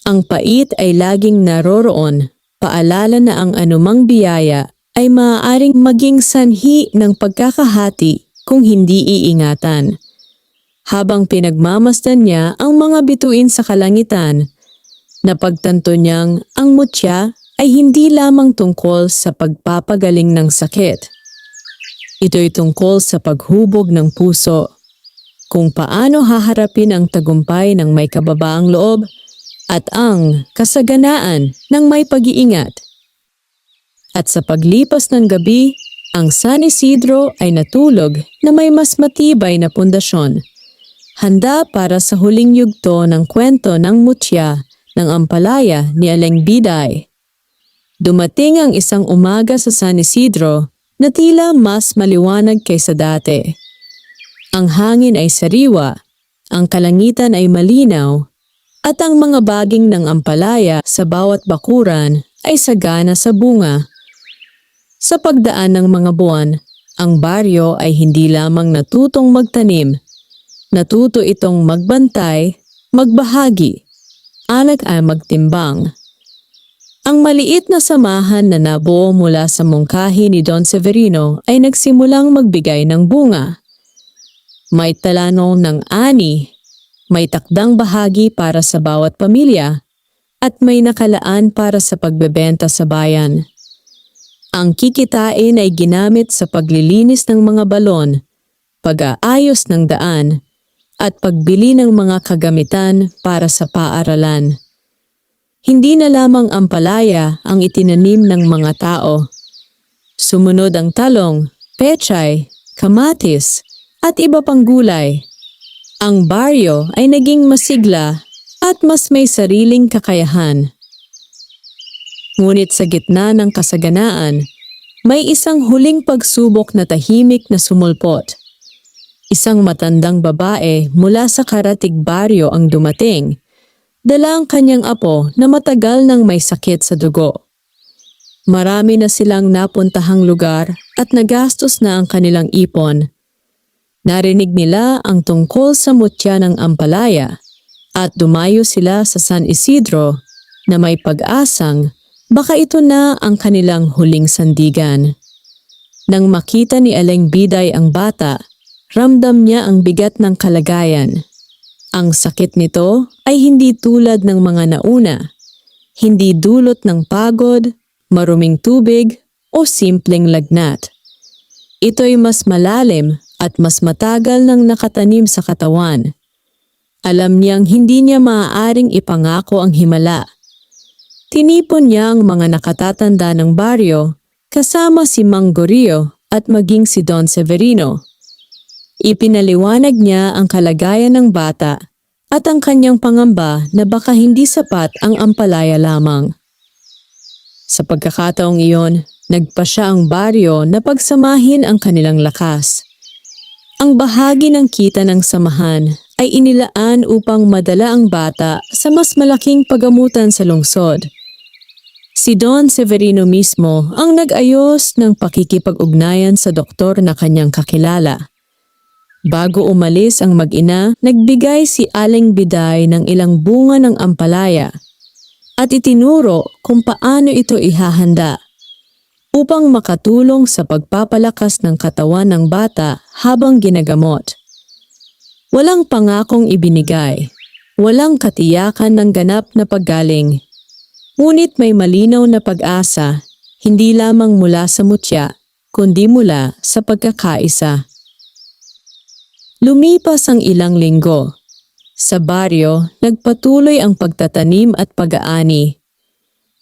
Ang pait ay laging naroroon, Paalala na ang anumang biyaya ay maaaring maging sanhi ng pagkakahati kung hindi iingatan. Habang pinagmamasdan niya ang mga bituin sa kalangitan, napagtanto niyang ang mutya ay hindi lamang tungkol sa pagpapagaling ng sakit. Ito'y tungkol sa paghubog ng puso, kung paano haharapin ang tagumpay ng may kababaang loob at ang kasaganaan ng may pag-iingat. At sa paglipas ng gabi, ang San Isidro ay natulog na may mas matibay na pundasyon, handa para sa huling yugto ng kwento ng mutya ng ampalaya ni Aling Biday. Dumating ang isang umaga sa San Isidro na tila mas maliwanag kaysa dati. Ang hangin ay sariwa, ang kalangitan ay malinaw, at ang mga baging ng ampalaya sa bawat bakuran ay sagana sa bunga. Sa pagdaan ng mga buwan, ang baryo ay hindi lamang natutong magtanim, natuto itong magbantay, magbahagi, alak ay magtimbang. Ang maliit na samahan na nabuo mula sa mungkahi ni Don Severino ay nagsimulang magbigay ng bunga. May talano ng ani, may takdang bahagi para sa bawat pamilya, at may nakalaan para sa pagbebenta sa bayan. Ang kikitain ay ginamit sa paglilinis ng mga balon, pag-aayos ng daan, at pagbili ng mga kagamitan para sa paaralan. Hindi na lamang ampalaya ang itinanim ng mga tao. Sumunod ang talong, pechay, kamatis, at iba pang gulay. Ang baryo ay naging masigla at mas may sariling kakayahan. Ngunit sa gitna ng kasaganaan, may isang huling pagsubok na tahimik na sumulpot. Isang matandang babae mula sa karatig baryo ang dumating. Dala ang kanyang apo na matagal nang may sakit sa dugo. Marami na silang napuntahang lugar at nagastos na ang kanilang ipon. Narinig nila ang tungkol sa mutya ng ampalaya at dumayo sila sa San Isidro na may pag-asang baka ito na ang kanilang huling sandigan. Nang makita ni Aling Biday ang bata, ramdam niya ang bigat ng kalagayan. Ang sakit nito ay hindi tulad ng mga nauna, hindi dulot ng pagod, maruming tubig o simpleng lagnat. Ito'y mas malalim at mas matagal nang nakatanim sa katawan. Alam niyang hindi niya maaaring ipangako ang himala. Tinipon niya ang mga nakatatanda ng baryo kasama si Mang Gorio at maging si Don Severino. Ipinaliwanag niya ang kalagayan ng bata at ang kanyang pangamba na baka hindi sapat ang ampalaya lamang. Sa pagkakataong iyon, nagpasya ang baryo na pagsamahin ang kanilang lakas. Ang bahagi ng kita ng samahan ay inilaan upang madala ang bata sa mas malaking pagamutan sa lungsod. Si Don Severino mismo ang nag-ayos ng pakikipag-ugnayan sa doktor na kanyang kakilala. Bago umalis ang mag-ina, nagbigay si Aling Biday ng ilang bunga ng ampalaya at itinuro kung paano ito ihahanda upang makatulong sa pagpapalakas ng katawan ng bata habang ginagamot. Walang pangakong ibinigay, walang katiyakan ng ganap na paggaling. Ngunit may malinaw na pag-asa, hindi lamang mula sa mutya, kundi mula sa pagkakaisa. Lumipas ang ilang linggo. Sa baryo, nagpatuloy ang pagtatanim at pag-aani.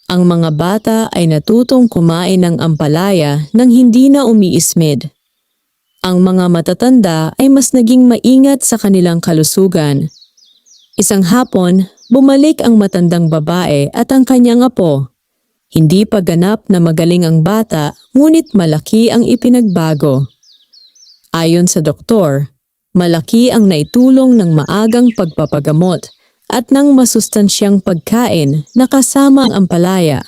Ang mga bata ay natutong kumain ng ampalaya nang hindi na umiismid. Ang mga matatanda ay mas naging maingat sa kanilang kalusugan. Isang hapon, bumalik ang matandang babae at ang kanyang apo. Hindi pa ganap na magaling ang bata, ngunit malaki ang ipinagbago. Ayon sa doktor, malaki ang naitulong ng maagang pagpapagamot at ng masustansyang pagkain na kasama ang ampalaya.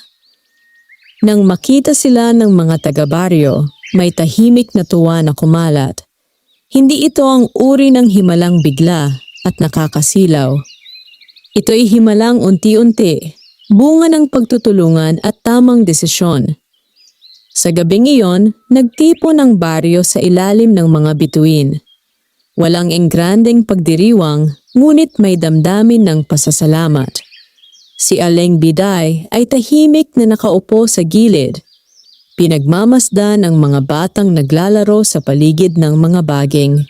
Nang makita sila ng mga taga-baryo, may tahimik na tuwa na kumalat. Hindi ito ang uri ng himalang bigla at nakakasilaw. Ito'y himalang unti-unti, bunga ng pagtutulungan at tamang desisyon. Sa gabing iyon, nagtipon ang baryo sa ilalim ng mga bituin. Walang engrandeng pagdiriwang, ngunit may damdamin ng pasasalamat. Si Aling Biday ay tahimik na nakaupo sa gilid. Pinagmamasdan ang mga batang naglalaro sa paligid ng mga baging.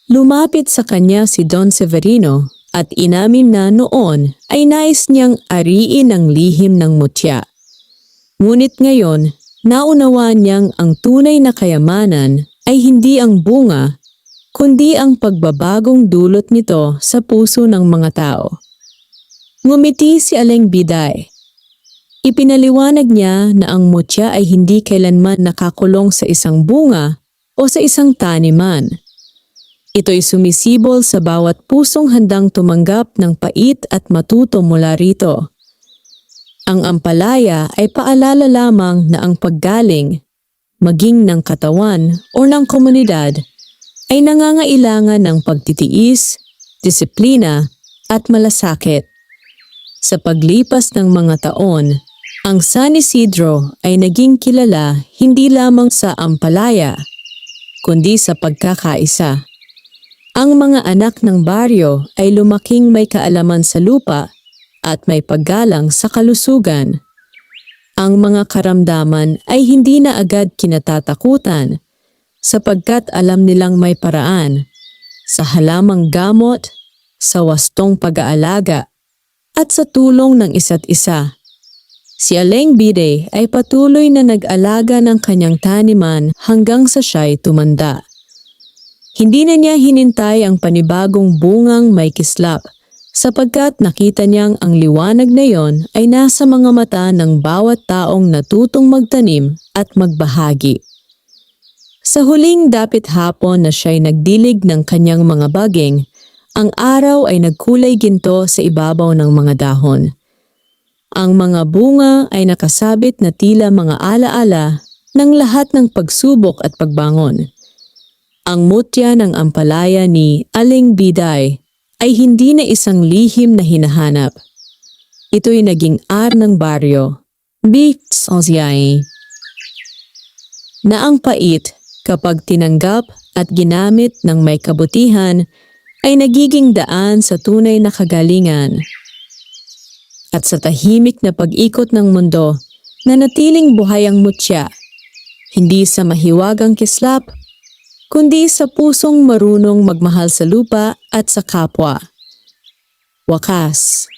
Lumapit sa kanya si Don Severino at inamin na noon ay nais niyang ariin ang lihim ng mutya. Ngunit ngayon, naunawaan niyang ang tunay na kayamanan ay hindi ang bunga, kundi ang pagbabagong dulot nito sa puso ng mga tao. Ngumiti si Aling Biday. Ipinaliwanag niya na ang mutya ay hindi kailanman nakakulong sa isang bunga o sa isang taniman. Ito'y sumisibol sa bawat pusong handang tumanggap ng pait at matuto mula rito. Ang ampalaya ay paalala lamang na ang paggaling, maging ng katawan o ng komunidad, ay nangangailangan ng pagtitiis, disiplina at malasakit. Sa paglipas ng mga taon, ang San Isidro ay naging kilala hindi lamang sa ampalaya, kundi sa pagkakaisa. Ang mga anak ng baryo ay lumaking may kaalaman sa lupa at may paggalang sa kalusugan. Ang mga karamdaman ay hindi na agad kinatatakutan sapagkat alam nilang may paraan sa halamang gamot, sa wastong pag-aalaga, at sa tulong ng isa't isa. Si Aling Biday ay patuloy na nag-alaga ng kanyang taniman hanggang sa siya'y tumanda. Hindi na niya hinintay ang panibagong bungang may kislap sapagkat nakita niyang ang liwanag na yon ay nasa mga mata ng bawat taong natutong magtanim at magbahagi. Sa huling dapit hapon na siya'y nagdilig ng kanyang mga baging, ang araw ay nagkulay ginto sa ibabaw ng mga dahon. Ang mga bunga ay nakasabit na tila mga alaala ng lahat ng pagsubok at pagbangon. Ang mutya ng ampalaya ni Aling Biday ay hindi na isang lihim na hinahanap. Ito'y naging ar ng baryo, Bits Oziay, na ang pait kapag tinanggap at ginamit ng may kabutihan ay nagiging daan sa tunay na kagalingan. At sa tahimik na pag-ikot ng mundo, nanatiling buhay ang mutya, hindi sa mahiwagang kislap, kundi sa pusong marunong magmahal sa lupa at sa kapwa. Wakas.